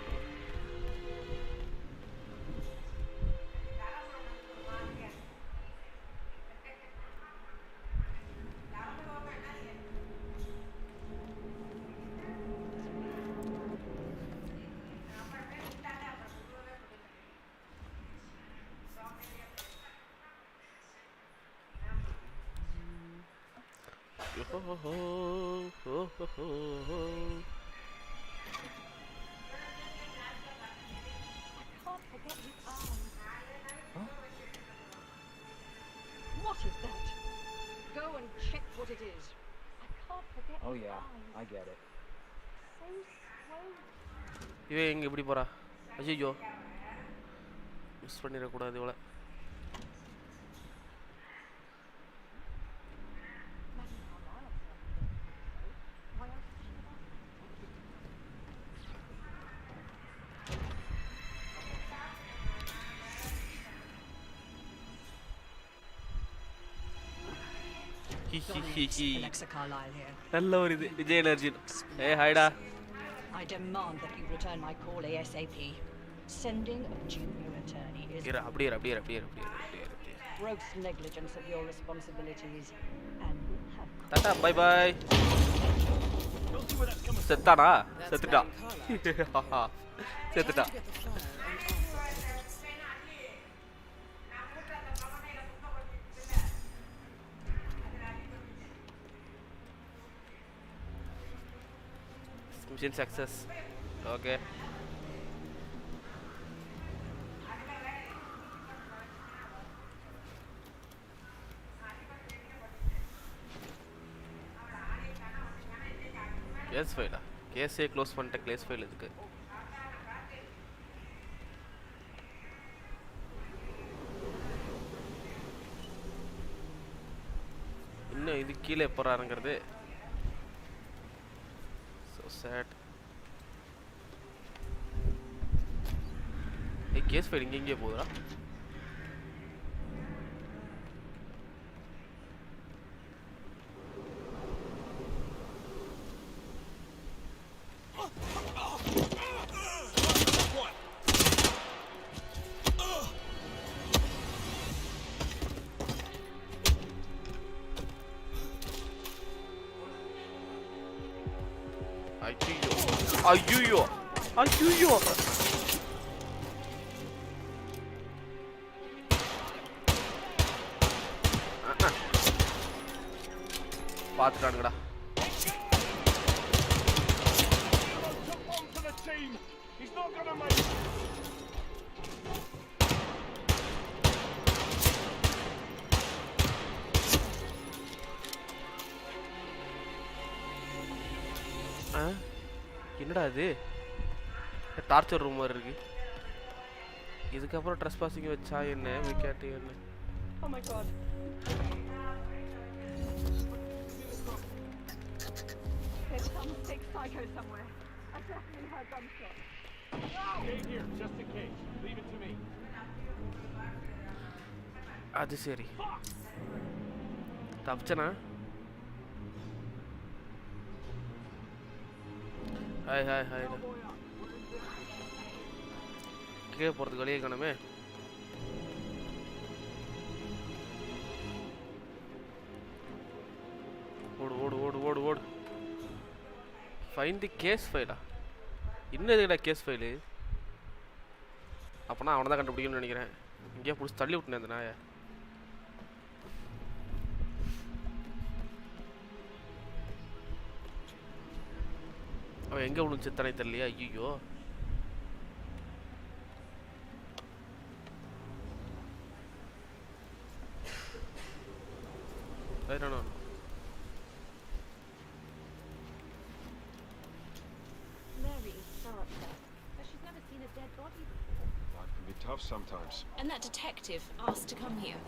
Forget his eyes. Huh? What is that? Go and check what it is. I can't forget Oh his yeah, eyes. I get it. So slow. இவன் எங்க எப்படி போறா? ஐயோ மிஸ் பண்ணிட கூடாது இவள. Alexa Carlyle here. நல்ல ஒரு இது விஜய் எனர்ஜி. ஏய் ஹைடா. I demand that you return my call ASAP. Sending a junior attorney is gross negligence of your responsibilities and will have Tata, bye bye. செத்தானா? செத்துட்டா. செத்துட்டா. Mission success. Okay. கேஸ் ஃபைலா? கேஸே close பண்ணிட்ட case file இதுக்கு. இன்னும் இது கீழே போறாருங்கிறது. So sad. ஏய் கேஸ் ஃபைல் இங்கே போகுதா? ஐயோ ஐயோ பாத்துட்டானுங்கடா. என்னடா இது? டார்ச்சர் ரூம் மாதிரி இருக்கு. இதுக்கப்புறம் ட்ரெஸ் பாசிங் வச்சா என்ன விக்கெட்டு என்ன? Oh my god. There's some sick psycho somewhere. I definitely heard gunshots. Stay here, just in case. Leave it to me. அது சரி. தப்பிச்சனா? Hi hi hi. கீழே போகிறதுக்கு வழியே காணுமே. ஓடு ஓடு ஓடு ஓடு ஓடு. ஃபைண்ட் தி கேஸ் ஃபைலா? இன்னும் எதுக்குடா கேஸ் ஃபைலு? அப்போனா அவனை தான் கண்டுபிடிக்கணும்னு நினைக்கிறேன். இங்கேயே பிடிச்சி தள்ளி விட்டுனேன் அந்த நாயை. அவன் எங்கே விழுந்து செத்தானே தெரியலையா? ஐயோ I don't know. Mary is so upset, but she's never seen a dead body before. Life can be tough sometimes. And that detective asked to come here.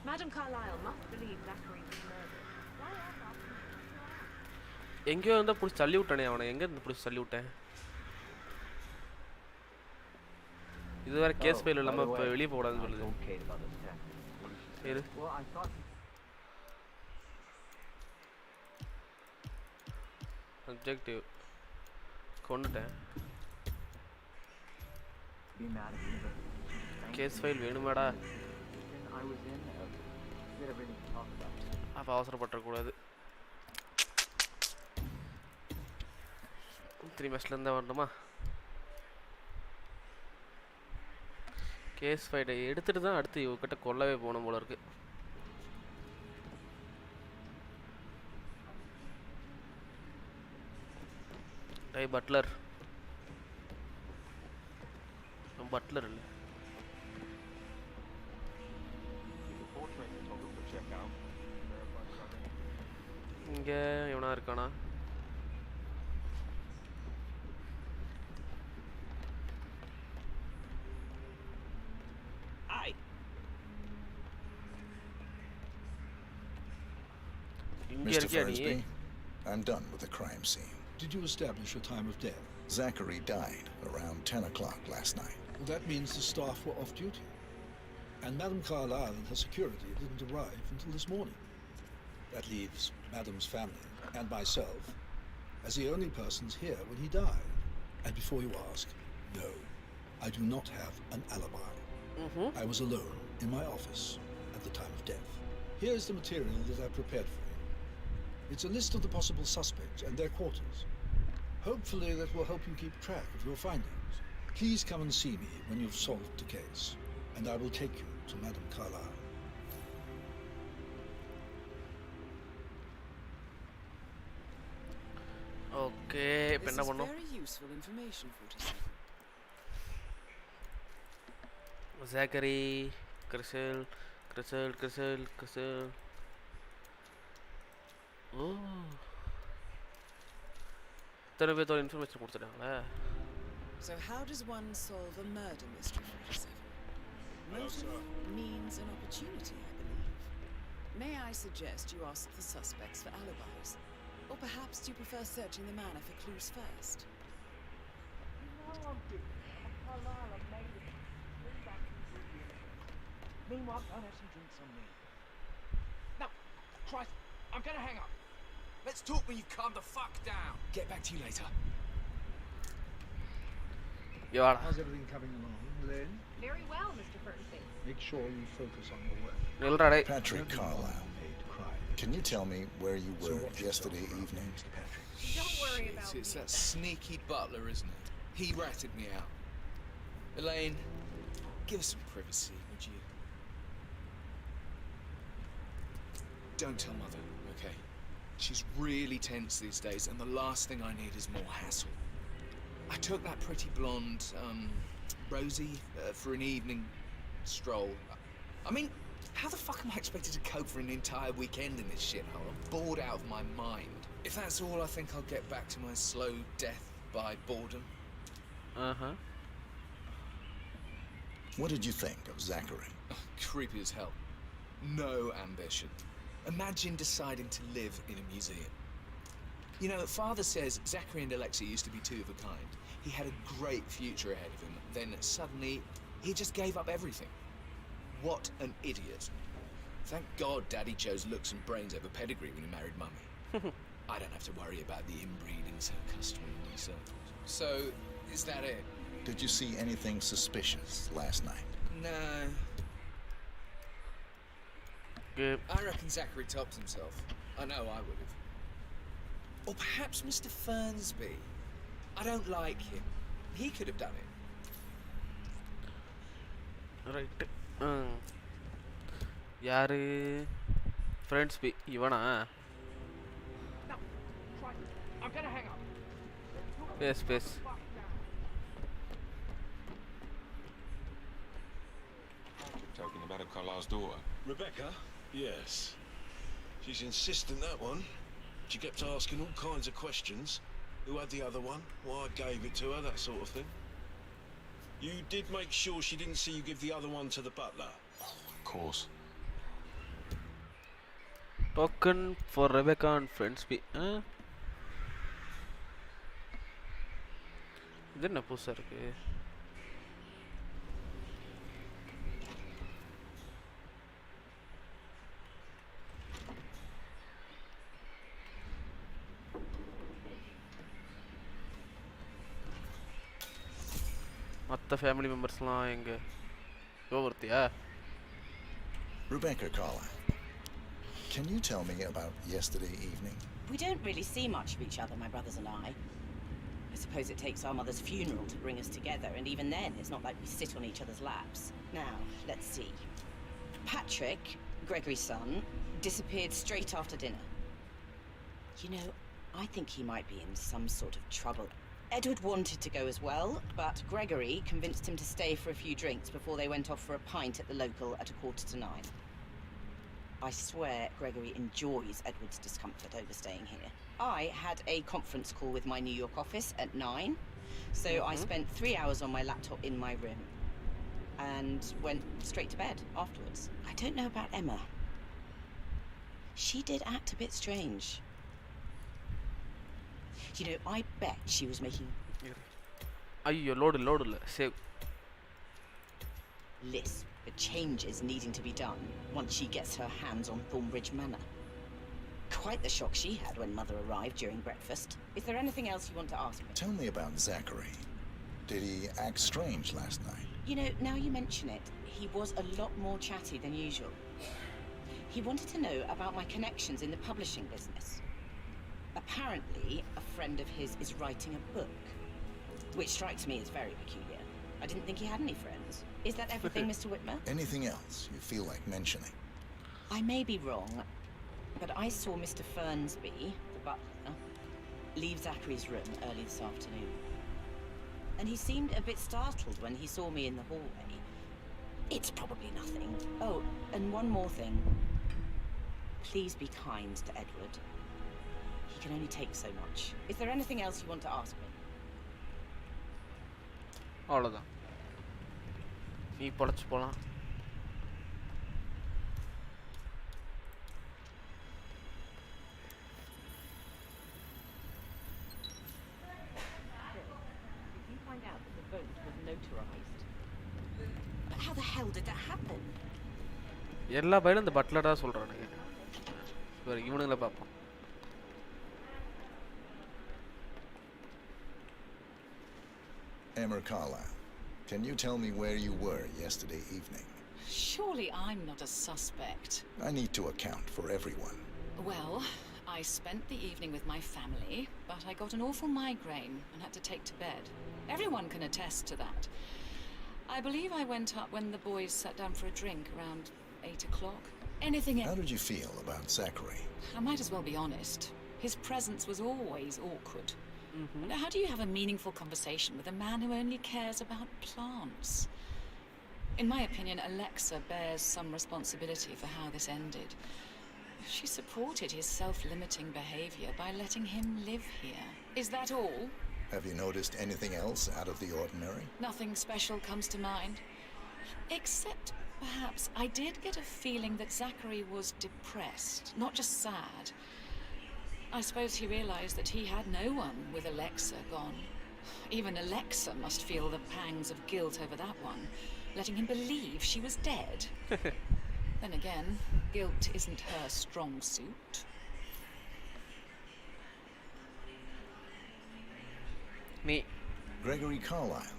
Madam Carlyle must believe Zachary was murdered. Why else ask him to come around? எங்கேயோ இருந்தால் பிடிச்சி தள்ளி விட்டானே அவனை. எங்கே இருந்து பிடிச்சி தள்ளி விட்டேன்? இது வேற கேஸ் ஃபைல் இல்லாமல் இப்போ வெளியே போகக்கூடாதுன்னு சொல்லுது. இரு. அப்ஜெக்டிவ் கொண்டுட்டேன். கேஸ் ஃபைல் வேணுமாடா? அப்போ அவசரப்பட்டுறக்கூடாது. 3 மெஸ்லேருந்து வரணுமா? கேஸ் ஃபைலை எடுத்துகிட்டு தான் அடுத்து இவகிட்ட கொல்லவே போகணும் போல இருக்கு. Hey, butler. I'm butler. இங்க எவனா இருக்கானா? Mr. Fernsby, I'm done with the crime scene. Did you establish your time of death? Zachary died around 10 o'clock last night. Well, that means the staff were off duty. And Madame Carlyle and her security didn't arrive until this morning. That leaves Madame's family and myself as the only persons here when he died. And before you ask, no, I do not have an alibi. I was alone in my office at the time of death. Here's the material that I prepared for you. It's a list of the possible suspects and their quarters. Hopefully that will help you keep track of your findings. Please come and see me when you've solved the case, and I will take you to Madame Carlyle. Okay, this is very useful information, 47. Zachary, Crystal. Oh. So how does one solve a murder mystery, 47? Motive means an opportunity, I believe. May I suggest you ask the suspects for alibis? Or perhaps you prefer searching the manor for clues first? Meanwhile, don't have some drinks on me. No, Christ, I'm gonna hang up. Let's talk when you calm the fuck down. Get back to you later. How's everything coming along, Elaine? Very well, Mr. Fernsby. Make sure you focus on your work. Patrick Carlyle, can you tell me where you were yesterday evening? Don't worry about me. It's that sneaky butler, isn't it? He ratted me out. Elaine, give us some privacy, would you? Don't tell Mother, okay? She's really tense these days, and the last thing I need is more hassle. I took that pretty blonde, Rosie, for an evening stroll. I mean, how the fuck am I expected to cope for an entire weekend in this shithole? I'm bored out of my mind. If that's all, I think I'll get back to my slow death by boredom. What did you think of Zachary? Creepy as hell. No ambition. Imagine deciding to live in a museum. You know, Father says Zachary and Alexia used to be two of a kind. He had a great future ahead of him. Then suddenly, he just gave up everything. What an idiot. Thank God Daddy chose looks and brains over pedigree when he married Mummy. I don't have to worry about the inbreeding so customary in these circles. So, is that it? Did you see anything suspicious last night? No. I reckon Zachary topped himself. I know I would have. Or perhaps Mr. Fernsby. I don't like him. He could have done it. Right. யாரு Fernsby இவனா? I'm gonna hang up. Space. Talking about Madame Carlyle's daughter. Rebecca? Yes. She's insistent, that one. She kept asking all kinds of questions. Who had the other one? Why I gave it to her, that sort of thing. You did make sure she didn't see you give the other one to the butler? Of course. Token for Rebecca and Fernsby. இது என்ன புதுசா இருக்கு? மற்ற family மெம்பர்ஸ்லாம் எங்க? யோவர்த்தியா? Rebecca Carlyle, can you tell me about yesterday evening? We don't really see much of each other, my brothers and I. I suppose it takes our mother's funeral to bring us together, and even then, it's not like we sit on each other's laps. Now, let's see. Patrick, Gregory's son, disappeared straight after dinner. You know, I think he might be in some sort of trouble. Edward wanted to go as well, but Gregory convinced him to stay for a few drinks before they went off for a pint at the local at 8:45. I swear Gregory enjoys Edward's discomfort over staying here. I had a conference call with my New York office at 9, so I spent 3 hours on my laptop in my room and went straight to bed afterwards. I don't know about Emma. She did act a bit strange. You know, I bet she was making... ஐயோ load இல்லை save lists for changes needing to be done once she gets her hands on Thornbridge Manor. Quite the shock she had when Mother arrived during breakfast. Is there anything else you want to ask me? Tell me about Zachary. Did he act strange last night? You know, now you mention it, he was a lot more chatty than usual. He wanted to know about my connections in the publishing business. Apparently, a friend of his is writing a book, which strikes me as very peculiar. I didn't think he had any friends. Is that everything, Mr. Whitmer? Anything else you feel like mentioning? I may be wrong, but I saw Mr. Fernsby, the butler, leave Zachary's room early this afternoon. And he seemed a bit startled when he saw me in the hallway. It's probably nothing. Oh, and one more thing. Please be kind to Edward. He can only take so much. Is there anything else you want to ask me? அவ்வளோதான் நீ பொழைச்சி போகலாம் Did you find out that the vote was notarized? But how the hell did that happen? எல்லா பையனும் இந்த பட்லராக சொல்கிறானுங்க வேறு இவனுங்களை பார்ப்போம் Emma Carlisle, can you tell me where you were yesterday evening? Surely I'm not a suspect. I need to account for everyone. Well, I spent the evening with my family, but I got an awful migraine and had to take to bed. Everyone can attest to that. I believe I went up when the boys sat down for a drink around 8 o'clock. Anything else? How did you feel about Zachary? I might as well be honest. His presence was always awkward. How do you have a meaningful conversation with a man who only cares about plants? In my opinion, Alexa bears some responsibility for how this ended. She supported his self-limiting behavior by letting him live here. Is that all? Have you noticed anything else out of the ordinary? Nothing special comes to mind. Except, perhaps, I did get a feeling that Zachary was depressed, not just sad. I suppose he realized that he had no one with Alexa gone. Even Alexa must feel the pangs of guilt over that one, letting him believe she was dead. Then again, guilt isn't her strong suit. Me. Gregory Carlisle,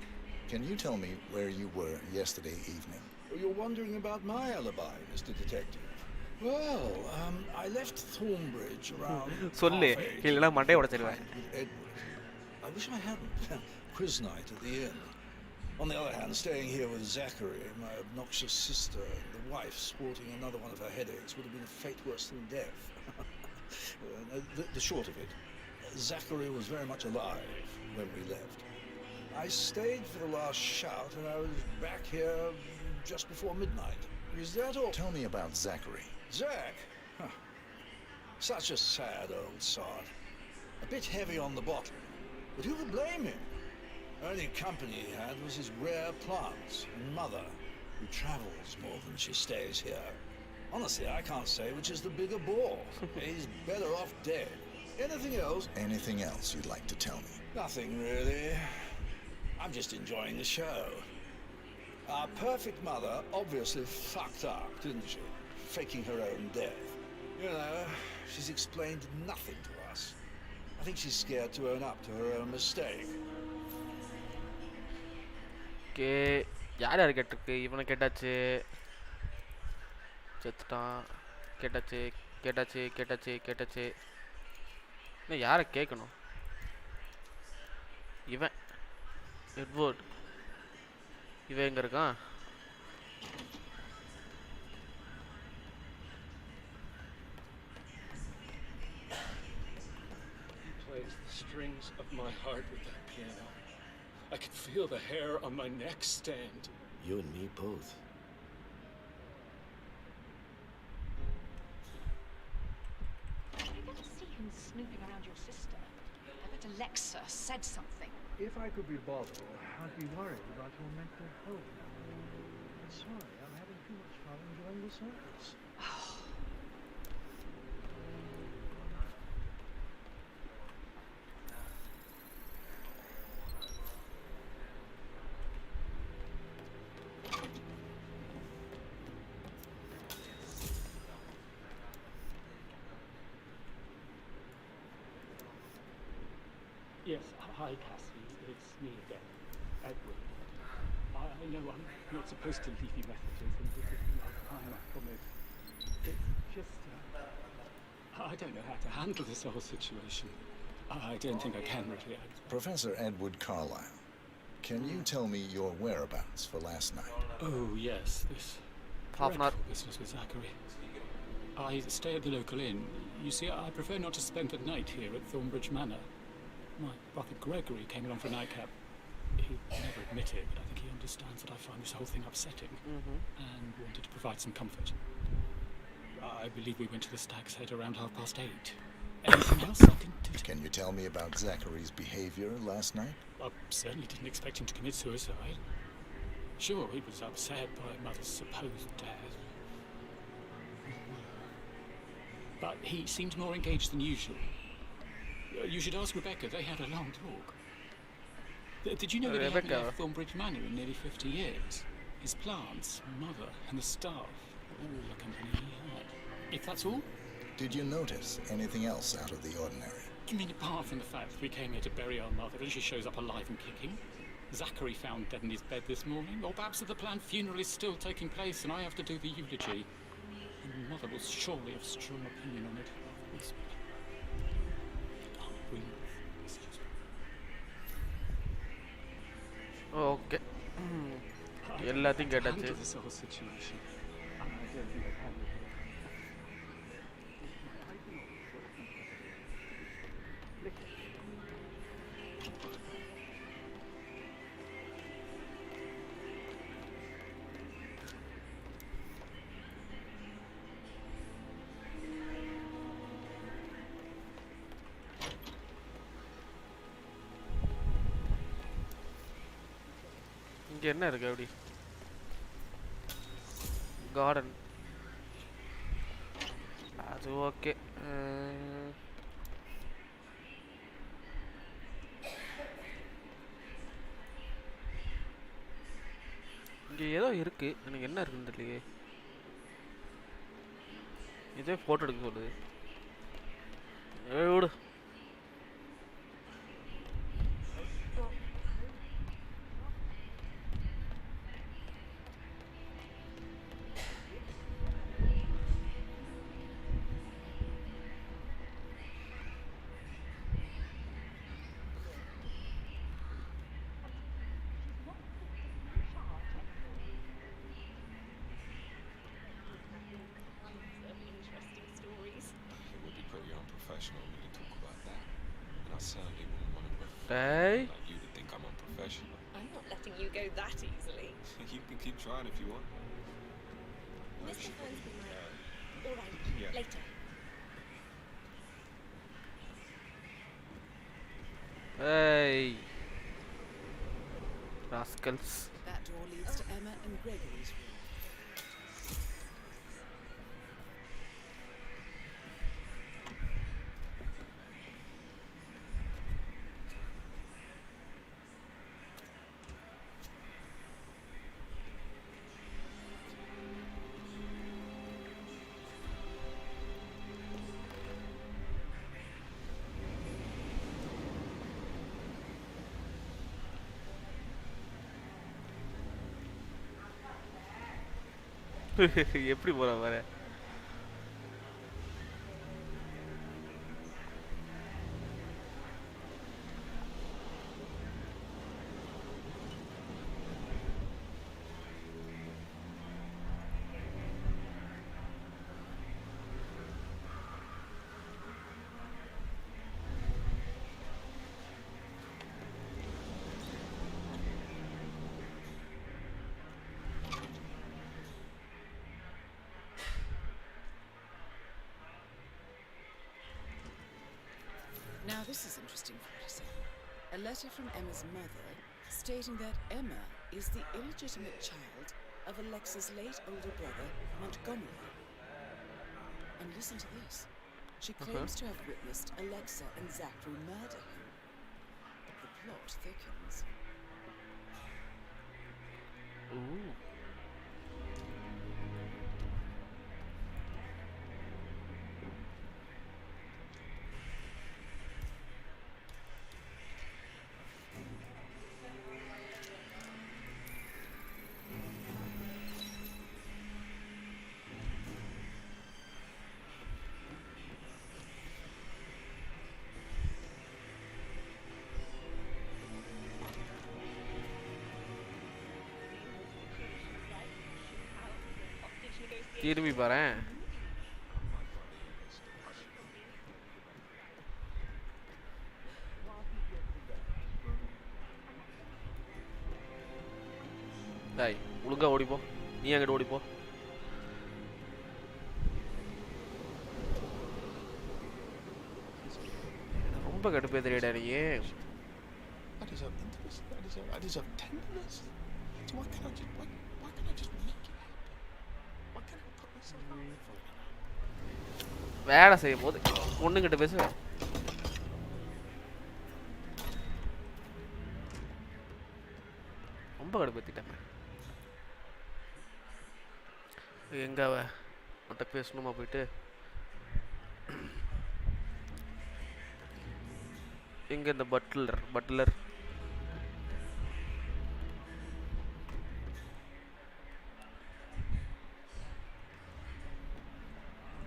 can you tell me where you were yesterday evening? You're wondering about my alibi, Mr. Detective. Well, I left Thornbridge around சொல்லு இல்லைன்னா மண்டையை உடைச்சிருவேன் with Edward. I wish I hadn't. Quiz night at the inn. On the other hand, staying here with Zachary, my obnoxious sister, and the wife sporting another one of her headaches would have been a fate worse than death. The short of it, Zachary was very much alive when we left. I stayed for the last shout, and I was back here just before midnight. Is that all? Tell me about Zachary. Zach? Huh. Such a sad old sod. A bit heavy on the bottle. But who could blame him? Only company he had was his rare plants and mother, who travels more than she stays here. Honestly, I can't say which is the bigger bore. He's better off dead. Anything else? Anything else you'd like to tell me? Nothing really. I'm just enjoying the show. Our perfect mother obviously fucked up, didn't she? Faking her own death. You know, she's explained nothing to us. I think she's scared to own up to her own mistake. Okay, யார் கேட்டிருக்கு இவனை கேட்டாச்சு செத்துட்டான் கேட்டாச்சு கேட்டாச்சு கேட்டாச்சு கேட்டாச்சு இன்னும் யாரை கேட்கணும் இவன் எட்வர்ட் இவன் எங்கே இருக்கான் strings of my heart with that piano. I could feel the hair on my neck stand. You and me both. I don't see him snooping around your sister. I bet Alexa said something. If I could be bothered, I'd be worried about your mental health. I'm sorry, I'm having too much fun enjoying the circus. Yes, hi Cassie, it's me again, Edward. I know I'm not supposed to leave you messages, and this isn't my time, I promise. It's just, I don't know how to handle this whole situation. I don't think I can really. Professor Edward Carlyle, can you tell me your whereabouts for last night? Oh yes, this dreadful business with Zachary. I stay at the local inn. You see, I prefer not to spend the night here at Thornbridge Manor. My brother Gregory came along for a nightcap. He'd never admit it, but I think he understands that I find this whole thing upsetting and wanted to provide some comfort. I believe we went to the Stag's Head around 8:30. Anything else I can do? Can you tell me about Zachary's behavior last night? I certainly didn't expect him to commit suicide. Sure, he was upset by Mother's supposed death. But he seemed more engaged than usual. You should ask Rebecca, they had a long talk. Did you know that he hadn't left Thornbridge Manor in nearly 50 years? His plants, Mother, and the staff, all the company he had. If that's all? Did you notice anything else out of the ordinary? You mean apart from the fact that we came here to bury our mother and she shows up alive and kicking? Zachary found dead in his bed this morning? Or perhaps that the planned funeral is still taking place and I have to do the eulogy? And Mother will surely have strong opinion on it. Okay. எல்லாத்தையும் கேட்டாச்சு. இங்க என்ன இருக்கு அப்படி? Garden. அது okay. இங்க ஏதோ இருக்கு. எனக்கு என்ன இருக்குன்னு தெரியலையே. இதே போட்டோ எடுக்க சொல்லுது. விடு. Hey? Like you to think I'm unprofessional. I'm not letting you go that easily. You can keep trying if you want. Mr. Cosmicbyte. All right. Yeah. Later. Hey. Rascals. That door leads to Emma and Gregory's room. எப்படி போற பாரு. This is interesting for you to say. A letter from Emma's mother stating that Emma is the illegitimate child of Alexa's late older brother, Montgomery. And listen to this. She claims to have witnessed Alexa and Zachary murder him. The plot thickens. Ooh. திரும்பி பாறேன். டேய் ஒழுங்கா ஓடிப்போ. நீ அங்கிட்டு ஓடிப்போ. ரொம்ப கடுப்பே தெரியடா நீ. I deserve intimacy. I deserve tenderness. So why can't I just make it happen? Why can't I put myself out there for it? வேலை செய்யும் போது பொண்ணுங்கிட்ட பேசுவேன். ரொம்ப கடுப்பேத்திட்டேன். எங்க அவ மட்ட பேசணுமா போயிட்டு எங்க இந்த Butler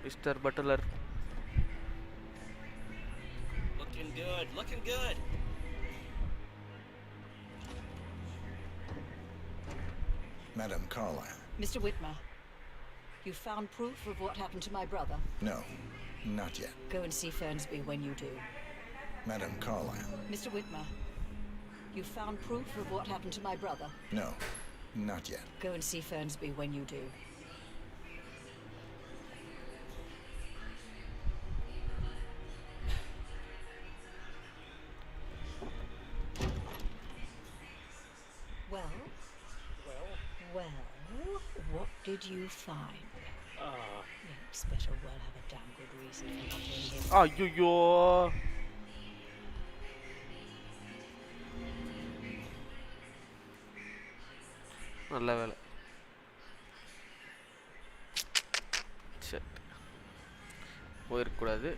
mister Butler. Looking good. Madam Carlyle. Mr. Whitmer, you found proof of what happened to my brother? No, not yet. Go and see Fernsby when you do. Madam Carlyle. Mr. Whitmer, you found proof of what happened to my brother? No, not yet. Go and see Fernsby when you do. Well, what did you find? Yanks better well have a damn good reason for not doing him. ஐயோ நல்ல வேலை. போயிருக்கூடாது.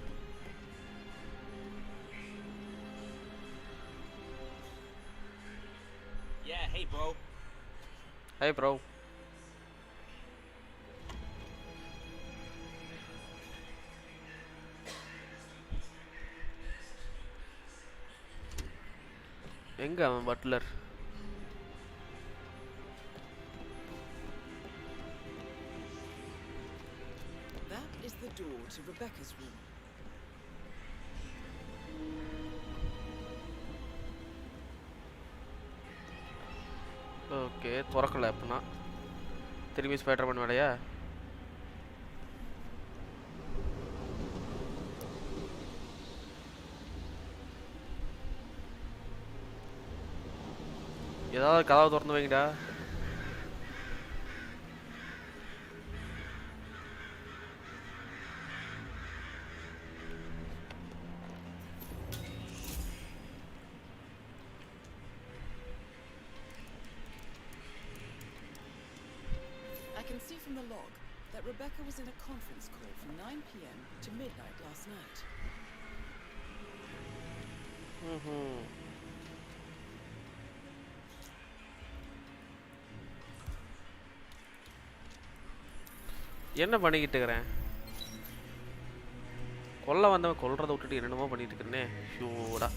Yeah, hey bro. Hey bro. எங்க அவன் Butler? That is the door to Rebecca's room. Okay திறக்கல அப்படின்னா திரும்பி Spiderman வேலையா? ஏதாவது கதவை திறந்து வைங்கடா. I can see from the log that Rebecca was in a conference call from 9 p.m. to midnight last night. என்ன பண்ணிக்கிட்டு இருக்கிறேன்? கொல்ல வந்தவன் கொல்றதை விட்டுட்டு என்னென்னமோ பண்ணிட்டு இருக்கிறேனே. ஷூடா.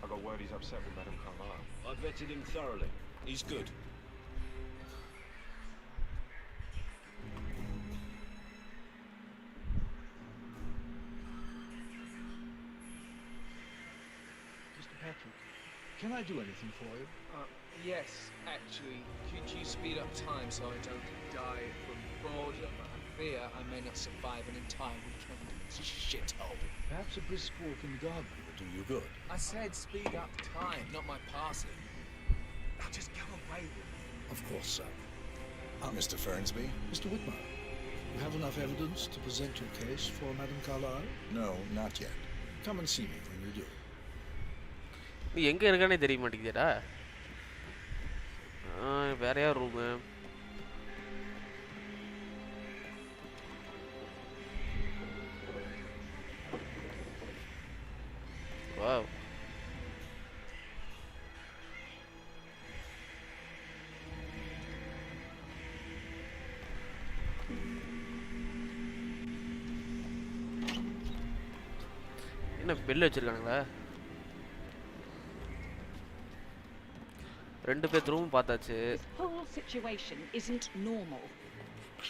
I got word he's upset with Madame Carlyle. I vetted him thoroughly. He's good. Mr. Patrick, can I do anything for you? Yes, actually. Could you speed up time so I don't die from boredom? fear I may not survive an entire weekend in this shithole. Perhaps a brisk walk in the garden will do you good. I said speed up time, not my passing. Now just go away with it. Of course, sir. Mr. Fernsby? Mr. Whitmer, you have enough evidence to present your case for Madame Carlyle? No, not yet. Come and see me when you do. நீ எங்கே இருக்கானே தெரிய மாட்டேங்குதுடா. வேற யார் room? Wow. என்ன bell வச்சிருக்கானுங்களா? ரெண்டு பேர் room பார்த்தாச்சு. This whole situation isn't normal.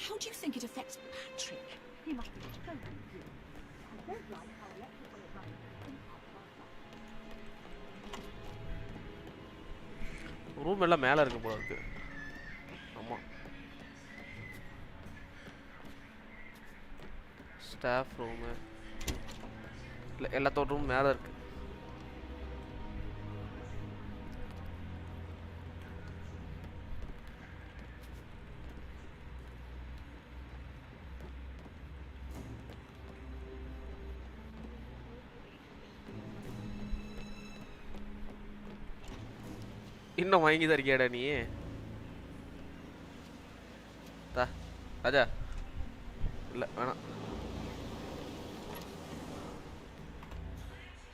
How do you think it affects Patrick? He must be so confused. I don't like how electrical is running. Room எல்லாம் மேலே இருக்கு போல இருக்கு. ஆமாம். ஸ்டாஃப் ரூமு இல்லை, எல்லாத்தோட ரூம் மேலே இருக்கு. இன்னும் வாங்கி தான் இருக்கியாடா நீ? ராஜா இல்லை வேணாம்.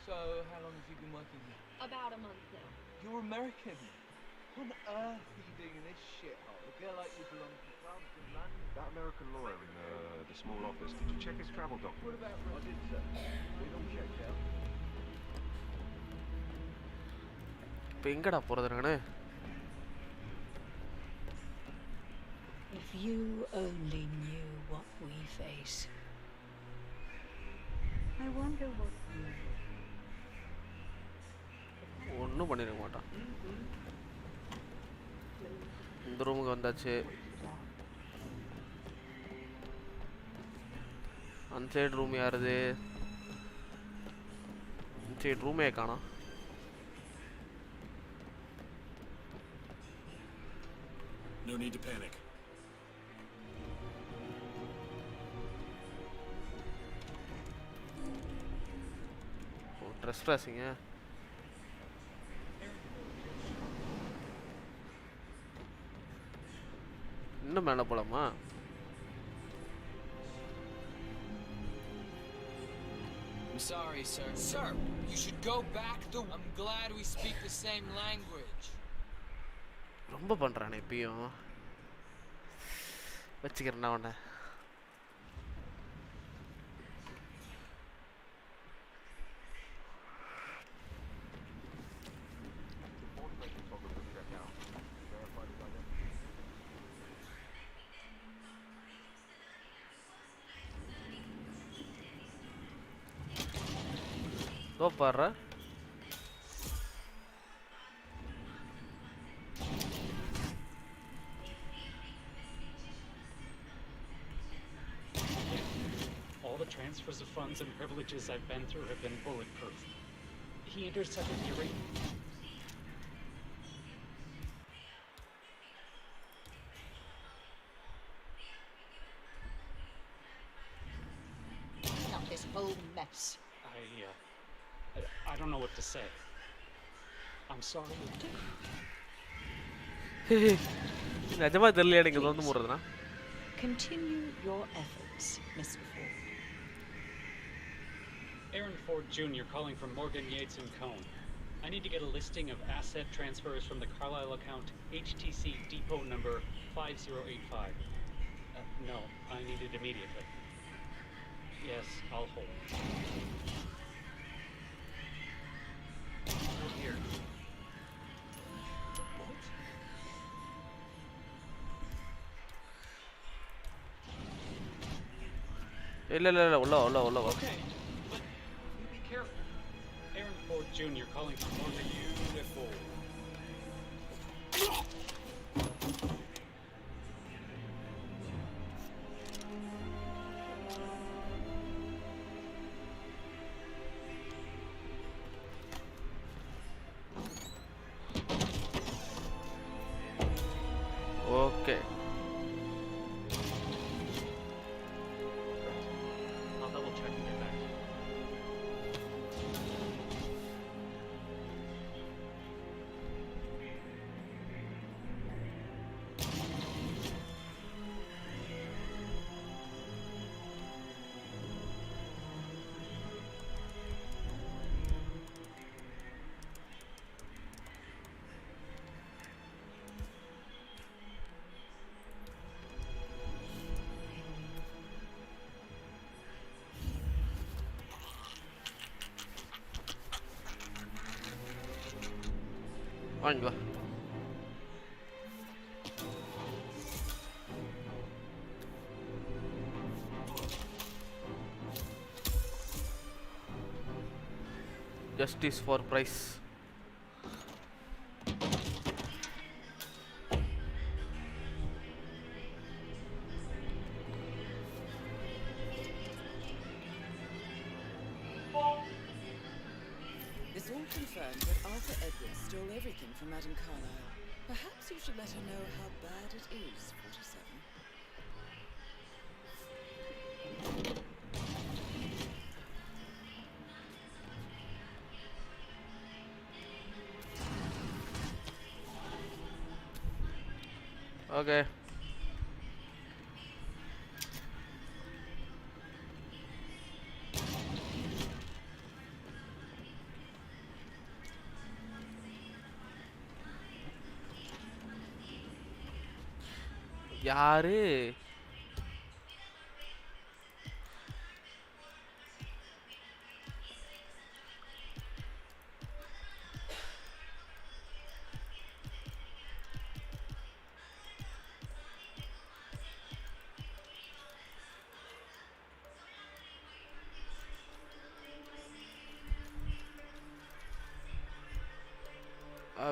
So, how long have you been working here? About a month now. You're American. What on earth are you doing in this shithole? A girl like you belongs to France and London. That American lawyer in the small office, did you check his travel document? What about I did, sir. It all checked out. இப்போ எங்கடா போகிறது நானு? If you only knew what we face. I wonder what you ஒன்றும் பண்ணிருக்க மாட்டான். இந்த ரூமுக்கு வந்தாச்சு. அந்த சைடு ரூம் யாருது? இந்த சைடு ரூமே காணோம். No need to panic. Trespassing, yeah. இன்னும் மேலே போலாமா? I'm sorry, sir. Sir, you should go back the... I'm glad we speak the same language. ரொம்ப பண்ணுறானே இப்பயும். வச்சுக்கிறேன்னா உன்னை. Go parra. All the transfers of funds and privileges I've been through have been bulletproof. He intercepted the rate. Not this whole mess. I don't know what to say. I'm sorry. நிஜமா தெரியல எனக்கு இது வந்து மூறதுனா. Continue your efforts, Mr. Ford. Aaron Ford Jr. calling from Morgan Yates and Cone. I need to get a listing of asset transfers from the Carlisle account HTC depot number 5085. No, I need it immediately. Yes, I'll hold. Here. இல்ல உள்ள Okay, but be careful. Aaron Ford Jr. calling from Morgan. Beautiful. வாங்கிக்கோ. Justice for price. It's all confirmed that Arthur Edwards stole everything from Madame Carlyle. Perhaps you should let her know how bad it is, 47. Okay. யாரு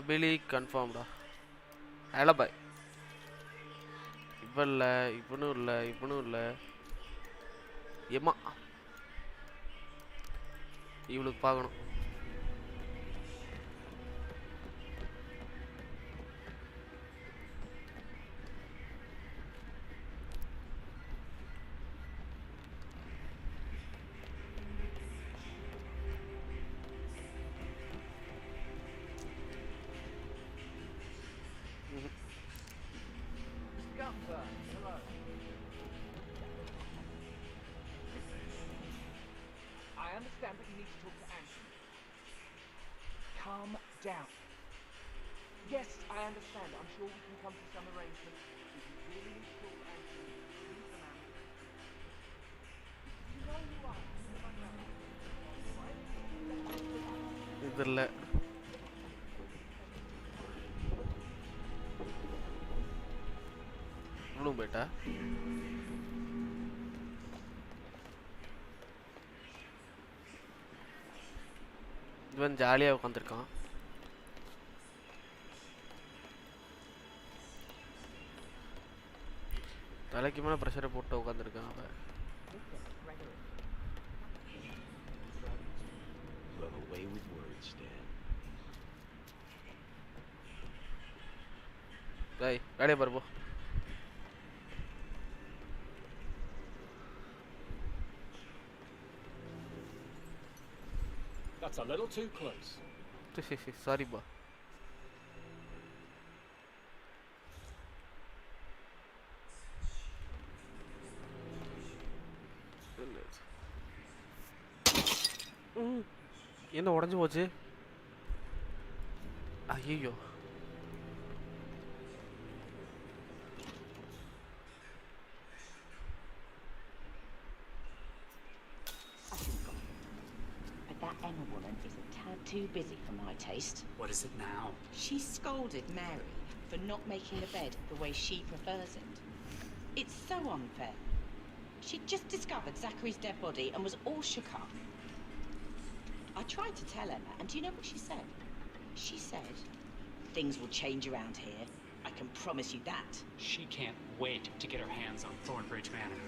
Billy confirmed. Alibi. இவனும் இல்லை ஏமா இவளுக்கு பார்க்கணும். I understand that you need to talk to Anthony. Calm down. Yes, I understand. I'm sure we can come to some arrangement. If you really need to talk to Anthony, leave the man. You know you are. இதில்ல இவ்வளவு போயிட்டா இவன் ஜாலியாக உட்காந்துருக்கான். தலைக்கு மேலே ப்ரெஷரை போட்டு உட்காந்துருக்கான் அவன். டேய் வேலையை பாரு போ. That's a little too close. Sorry, bro. என்ன உடைஞ்சு போச்சு? ஐயோ That Emma woman is a tad too busy for my taste. What is it now? She scolded Mary for not making the bed the way she prefers it. It's so unfair. She'd just discovered Zachary's dead body and was all shook up. I tried to tell Emma, and do you know what she said? She said, "Things will change around here. I can promise you that." She can't wait to get her hands on Thornbridge Manor.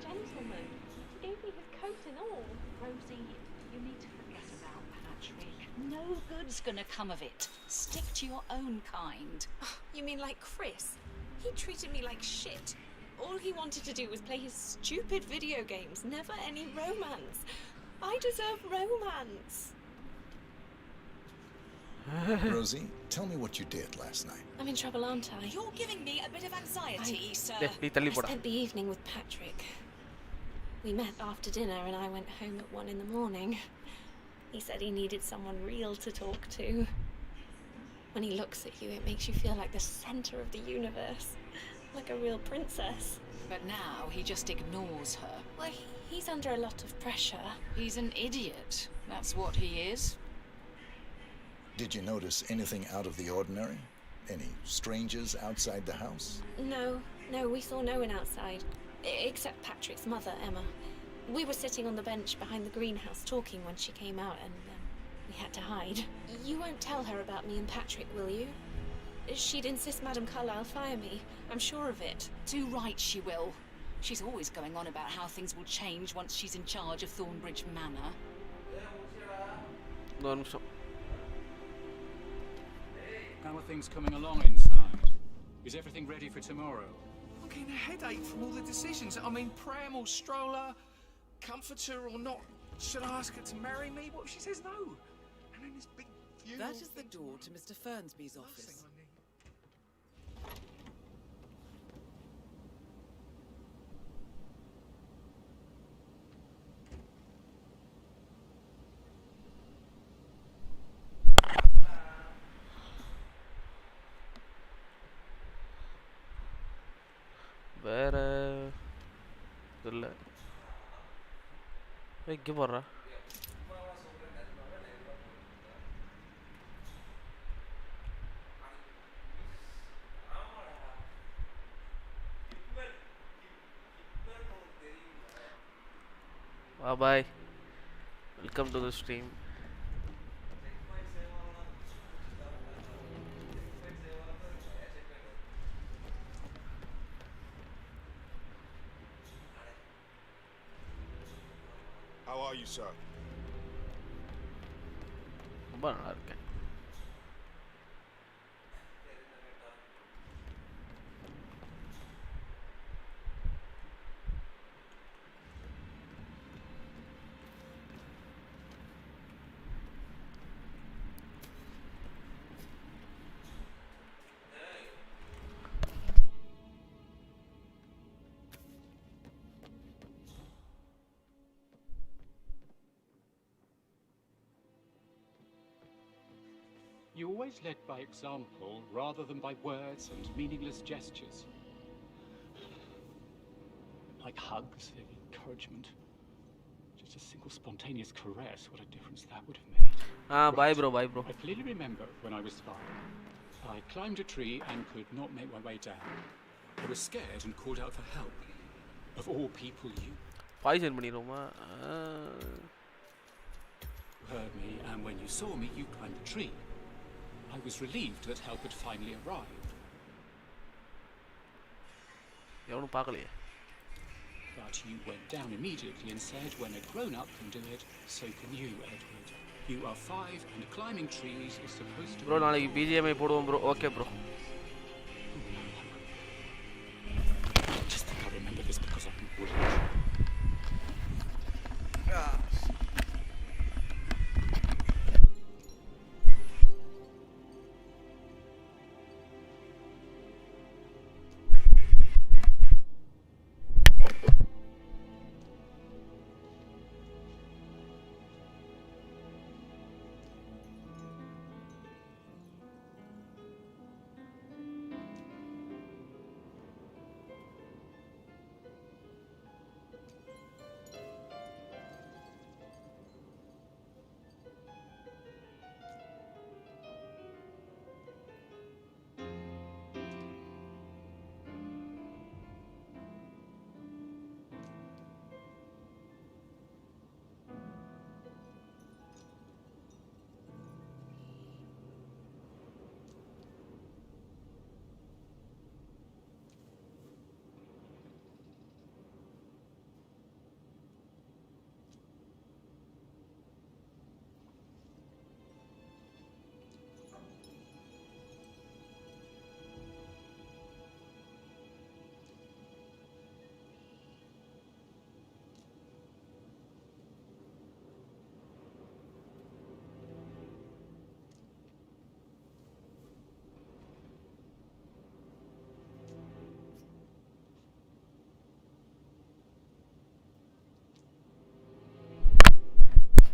Gentleman, he gave me his coat and all. Rosie, you need to forget about Patrick. No good's gonna come of it. Stick to your own kind. You mean like Chris? He treated me like shit. All he wanted to do was play his stupid video games, never any romance. I deserve romance. Rosie, tell me what you did last night. I'm in trouble, aren't I? You're giving me a bit of anxiety, sir. I spent the evening with Patrick. We met after dinner and I went home at 1 in the morning. He said he needed someone real to talk to. When he looks at you, it makes you feel like the center of the universe. Like a real princess. But now he just ignores her. Well, he's under a lot of pressure. He's an idiot. That's what he is. Did you notice anything out of the ordinary? Any strangers outside the house? No, we saw no one outside. Except Patrick's mother, Emma. We were sitting on the bench behind the greenhouse talking when she came out and we had to hide. You won't tell her about me and Patrick, will you? She'd insist Madame Carlyle fire me. I'm sure of it. Too right she will. She's always going on about how things will change once she's in charge of Thornbridge Manor. How are things coming along inside? Is everything ready for tomorrow? I'm getting a headache from all the decisions. I mean, pram or stroller, comforter or not. Should I ask her to marry me? What if she says no? And then this big funeral. That is the door to Mr. Fernsby's office. வேற இல்ல இங்க போறா bye welcome to the stream. How are you, sir? ரொம்ப நல்லா இருக்கேன். You always led by example rather than by words and meaningless gestures. Like hugs, encouragement. Just a single spontaneous caress, what a difference that would have made. Bye bro. I clearly remember when I was 5. I climbed a tree and could not make my way down. I was scared and called out for help. Of all people, you poison பண்ணிரோமா heard me, and when you saw me, you climbed the tree. I was relieved that help had finally arrived. எவனும் பார்க்கலையே. But you went down immediately and said, when a grown-up can do it, so can you, Edward. You are 5 and climbing trees is supposed to bro நாளைக்கு BGMI போடுவோம் bro. Okay bro. Just think I remember this because I've been bullied.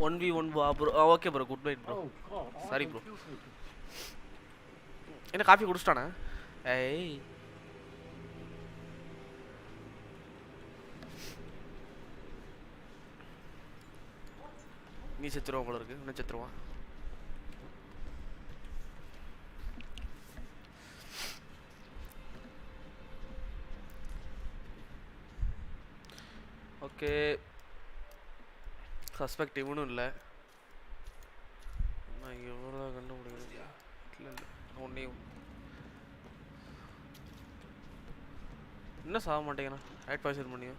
One v one bro. Okay bro, good night bro. Sorry bro. என்ன coffee குடிச்சிட்டானா? ஏய் நீ செத்துருவா போல இருக்கு. என்ன செத்துருவா? Okay suspect இவனும் இல்லை. நான் எவ்வளோ கண்டுபிடிக்கிறேன். இல்லை இல்லை ஒன்றே என்ன சாக மாட்டேங்கிறான். ரைட் பாய்சன் பண்ணியோ.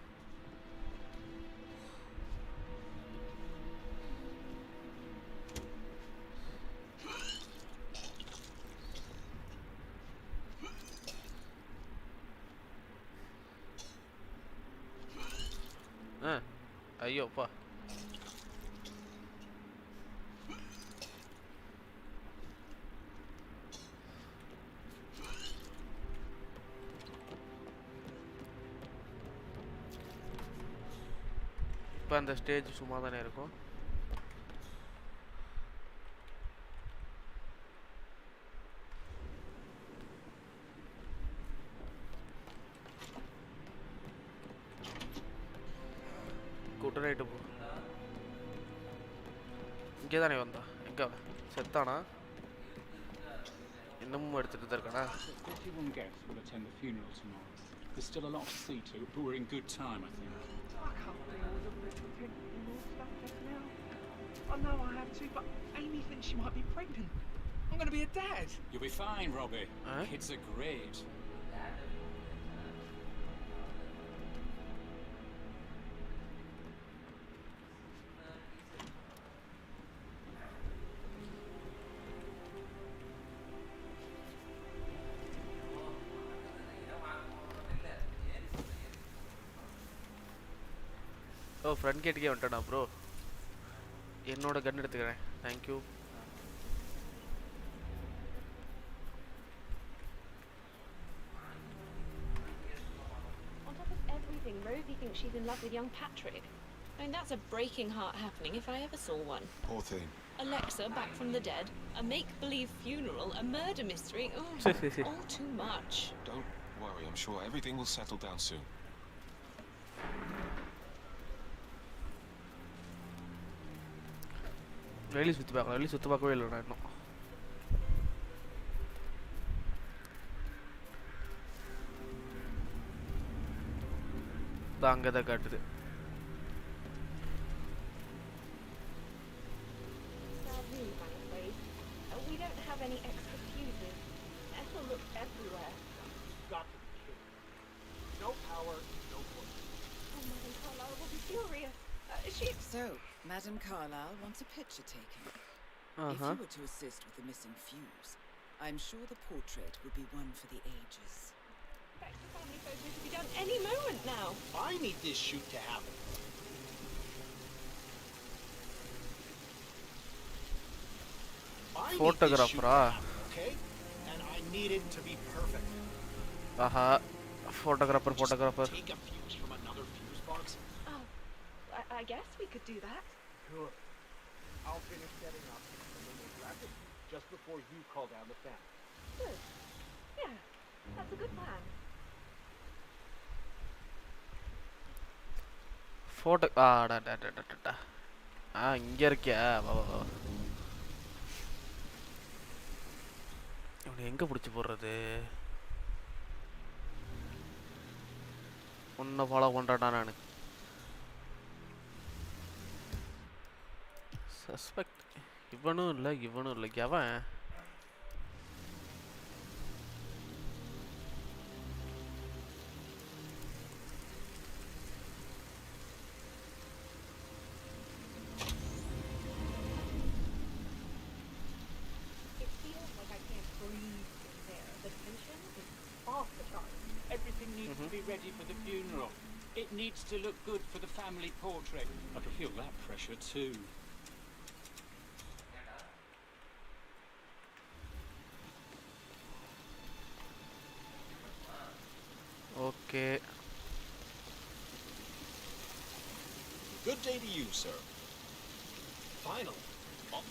ஐயோப்பா இப்போ அந்த ஸ்டேஜ் சும்மா தானே இருக்கும். கூட்டரைட்டு போ. இங்கே தானே வந்தா. எங்கே செத்தானா? இன்னமும் எடுத்துகிட்டு தான் இருக்கானா? 51 guests will attend the funeral tomorrow. There's still a lot to see to, but we're in good time, I think. I can't deal with all this funeral stuff just now. I know I have to, but Amy thinks she might be pregnant. I'm going to be a dad. You'll be fine, Robbie. Kids are great. Oh friend கேட்டுக்கே வந்துட்டேனா bro. என்னோட gun எடுத்துக்கிறேன். Thank you. On top of everything, Rosie thinks she's in love with young Patrick. I mean, that's a breaking heart happening if I ever saw one. Poor thing. Alexa back from the dead, a make-believe funeral, a murder mystery. Oh, all too much. Don't worry, I'm sure everything will settle down soon. வெளியே சுற்றி பார்க்கலாம். வெளியே சுற்றி பார்க்கவே இல்லைண்ணா இன்னும். தான் அங்கே தான் காட்டுது. We don't have any extra fuses. Ethel looked everywhere. Got to be kidding. No power, no voice. Oh, Madame Carlyle will be furious. So, Madame Carlyle wants a picture taken. If you were to assist with the missing fuse, I'm sure the portrait would be one for the ages. Extra family photos to be done any moment now. I need this shoot to happen. Photographer, okay? And I need it to be perfect. Photographer. Take a fuse from another fuse box. Oh, I guess we could do that. Good. I'll finish setting up and then we'll wrap it just before you call down the family. Good. Yeah, that's a good plan. Photo. இங்கே இருக்கியா? வா. இவனை எங்கே பிடிச்சி போடுறது? ஒன்றை follow பண்ணுறேன்டா நான். Suspect இவனும் இல்லை எவன்? Everything needs to be ready for the funeral. It needs to look good for the family portrait. I can feel that pressure too. Okay. Good day to you, sir. Finally. Oh.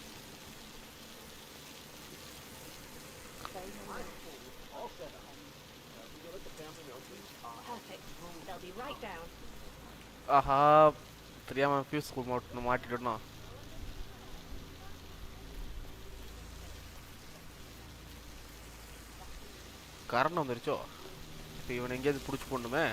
All set up. Will you let the family know, please? Perfect. They'll be right down. தெரியாம fuse மாட்டிட்டோம்னா. Current வந்துருச்சோ. இப்போ இவனை எங்கேயாவது பிடிச்சி போடணுமே.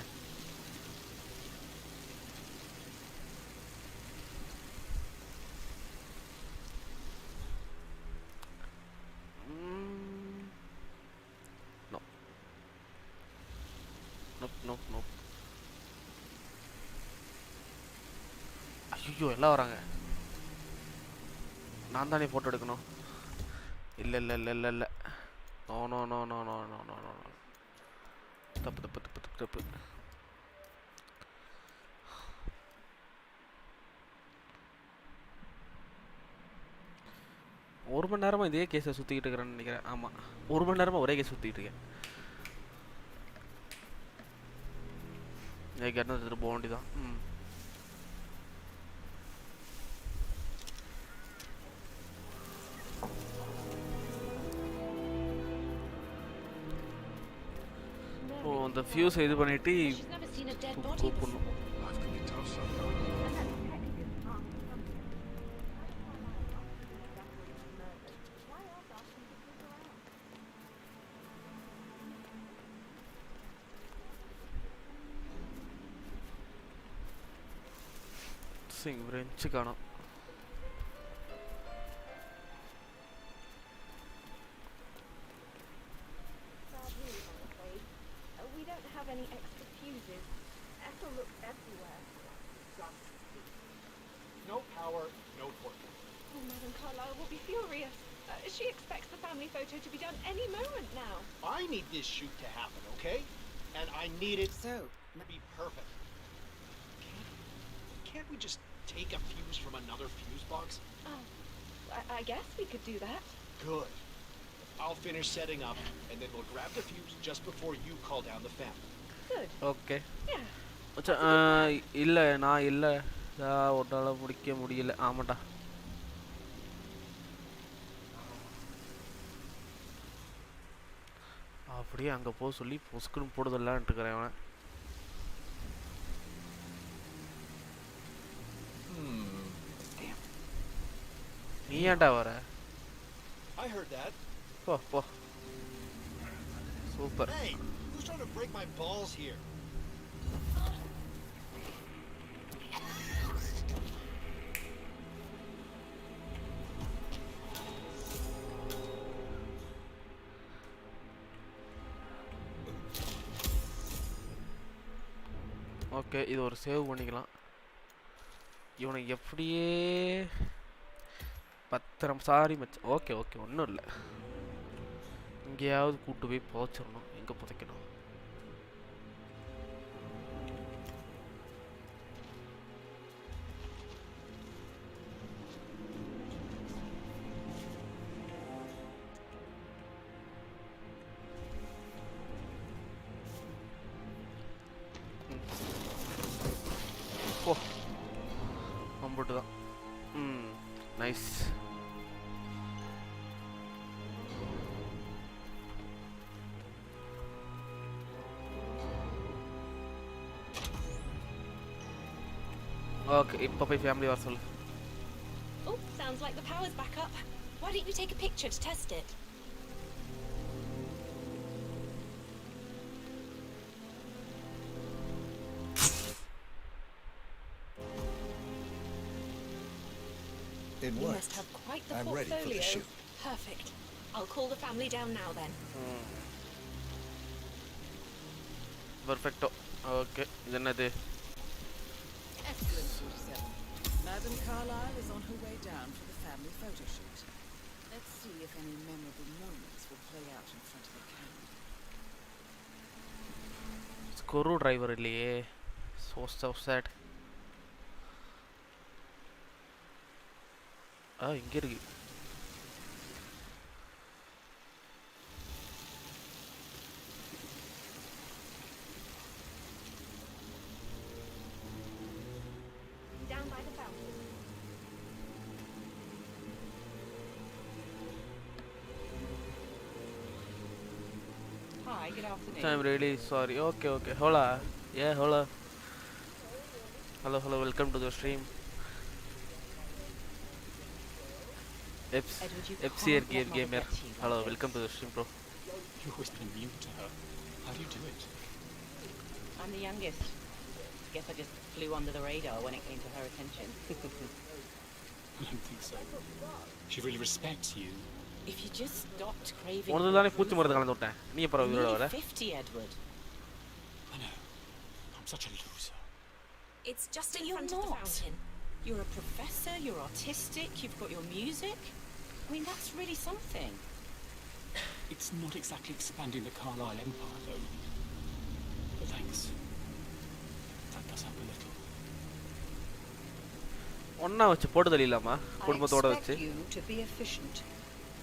ஐயோ எல்லாம் வராங்க. நான் தானே ஃபோட்டோ எடுக்கணும். இல்லை இல்லை இல்லை இல்லை இல்லை no no no no no no no no தப்பு தப்பு தப்பு தப்பு தப்பு. ஒரு மணி நேரமாக இதே கேஸை சுற்றிக்கிட்டு இருக்கிறேன்னு நினைக்கிறேன். ஆமாம், ஒரு மணி நேரமாக ஒரே கேஸ் சுற்றிக்கிட்டு இருக்கேன். என்ன எடுத்துகிட்டு போக வேண்டியதான். ஓ அந்த ஃபியூஸை இது பண்ணிட்டு கூப்பிடணும். wrench കാണാം. We don't have any extra fuses. Ethel looks everywhere. No power, no torch. Oh, Madam Carlyle will be furious. She expects the family photo to be done any moment now. I need this shoot to happen, okay? And I need it to be perfect. Can't we just take a fuse from another fuse box? I guess we could do that. Good. I'll finish setting up, and then we'll grab the fuse just before you call down the family. Good. Okay. Yeah. மச்சா இல்லை நான் இல்லை ஒன்றால் முடிக்க முடியல. ஆமாட்டா அப்படியே அங்கே போக சொல்லி பொஸ்குன்னு போடுதல்லான்ட்டு இருக்கிறேன் அவன். நீ ஏன்டா வர? I heard that. போ போ. Super. Hey, who's trying to break my balls here? Okay இது ஒரு சேவ் பண்ணிக்கலாம். இவனை எப்படியே பத்திரம் சாரி மச்சான். ஓகே ஓகே ஒன்றும் இல்லை. எங்கேயாவது கூட்டு போய் புதைச்சிடணும். எங்கே புதைக்கணும்? ஓ அம்புட்டு தான். நைஸ். ஓகே இப்போ போய் ஃபேமிலி வர சொல்லு. Oh, sounds like the power's back up. Why don't you take a picture to test it? It You worked. must have quite the I'm ready portfolio. for the shoot. Perfect. I'll call the family down now then. Perfecto. Okay. இது என்னது? Excellent, 47. Madam Carlyle is on her way down for the family photo shoot. Let's see if any memorable moments will play out in front of the camera. Screw driver இல்லையே. So sad. இங்கே இருக்கு. Down by the fountain. Hi, good afternoon. I'm really sorry. Okay. Hola. Yeah, hola. Hello. Welcome to the stream. FCR gamer. Hello, welcome to the stream, bro. You've always been immune to her. How do you do it? I'm the youngest. Guess I just flew under the radar when it came to her attention. I don't think so. She really respects you. If you just stopped craving உனது தானே பூச்சி மருந்து கலந்து விட்டேன். நீ அப்புறம் இதோட வர? 50, Edward. I know. I'm such a loser. It's just But in you're front of the not. fountain. You're a professor, you're artistic, you've got your music. I mean, that's really something. It's not exactly expanding the Carlisle Empire, though. But thanks. That does help a little. ஒண்ணா வச்சு போட்டு தள்ளிடலாமா குடும்பத்தோட I வச்சு expect you to be efficient.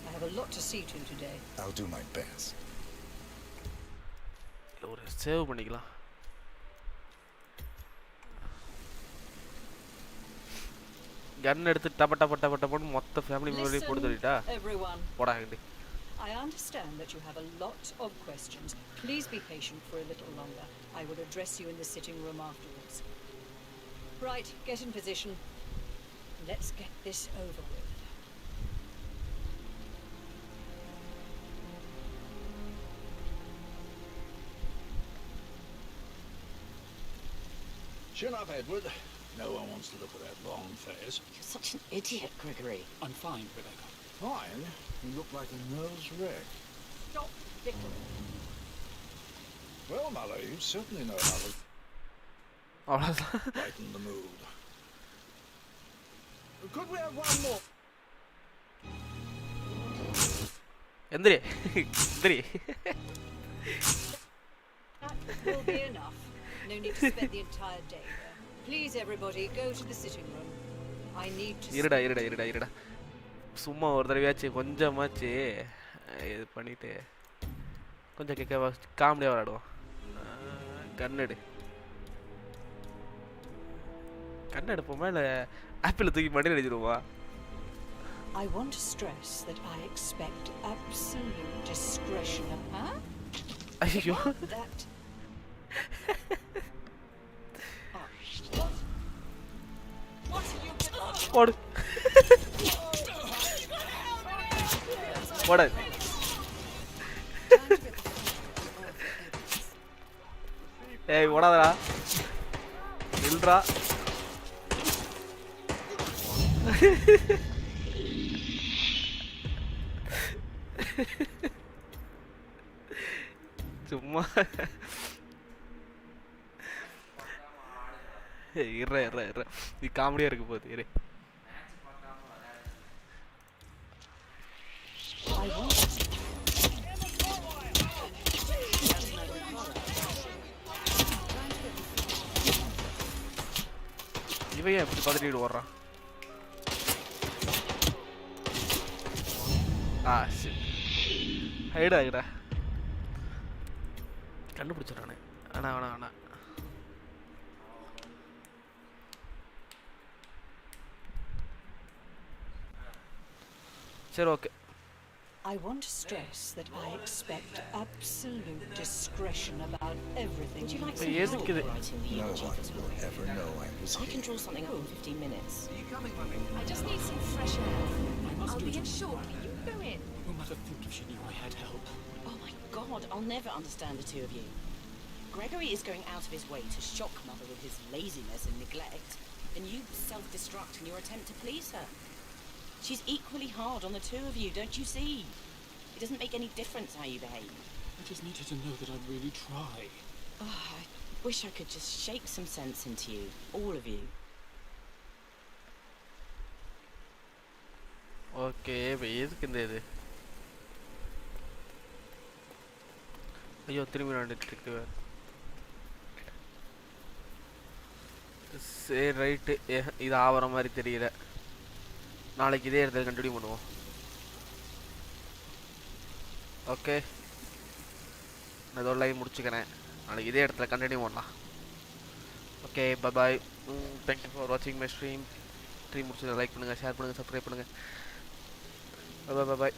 I have a lot to see to today. I'll do my best. ஒரு save பண்ணிக்கலாம் கன் எடுத்து டப டப டப டபன்னு மொத்த family மெம்பரையும் போட்டு தள்ளிட்டா போடா handi I understand that you have a lot of questions. Please be patient for a little longer. I will address you in the sitting room afterwards. Right, get in position. Let's get this over with. Chin up, Edward. No one wants to look at that long face. You're such an idiot, Gregory. I'm fine, Rebecca. Fine? You look like a nervous wreck. Stop bickering. Well, Mother, you certainly know how to lighten the mood. Could we have one more? எந்திரி எந்திரி That will be enough. No need to spend the entire day there. Please, everybody, go to the sitting room. I need to. இருடா இருடா இருடா இருடா சும்மா ஒரு தடவையாச்சு கொஞ்சமாச்சு இது பண்ணிட்டு கொஞ்சம் கேட்க காமெடியாக விளாடுவோம் கண்ணெடு கண்ணெடுப்போமா இல்லை ஆப்பிள் தூக்கி மண்டியில் அடிச்சிடுவோமா I want to stress that I expect absolute discretion of her. ஐயோ That. What are you doing? போடு போடு ஏய் ஓடாதடா நில்றா சும்மா இற இற இற இது காமெடியா இருக்கு போகுது இரு இவன் ஏன் இப்படி பதறிட்டு ஓடுறான் சரி ஹைடா ஹைடா கண்டுபிடிச்சிடறானே வேணா வேணா வேணா சரி okay I want to stress that I expect absolute discretion about everything. Would you like some help writing the eulogy for No one will ever know I was I can here. draw something up in 15 minutes. Are you coming, Mummy? I just need some fresh air. I'll be in shortly. You go in. Your mother thought if she knew I had help. Oh my God, I'll never understand the two of you. Gregory is going out of his way to shock Mother with his laziness and neglect, and you self-destruct in your attempt to please her. She's equally hard on the two of you, don't you see? It doesn't make any difference how you behave. I just needed to know that I'd really try. Oh, I wish I could just shake some sense into you, all of you. Okay இப்போ எதுக்கு இந்த இது ஐயோ திரும்பி நடந்துட்டு சரி right இது ஆவற மாதிரி தெரியல நாளைக்கு இதே இடத்துல கண்டினியூ பண்ணுவோம் ஓகே நான் இதோட லைவ் முடிச்சுக்கிறேன் நாளைக்கு இதே இடத்துல கண்டினியூ பண்ணலாம் ஓகே பாய் தேங்க்யூ ஃபார் வாட்சிங் மை ஸ்ட்ரீம் முடிச்சு லைக் பண்ணுங்கள் ஷேர் பண்ணுங்கள் சப்ஸ்கிரைப் பண்ணுங்கள் பாய்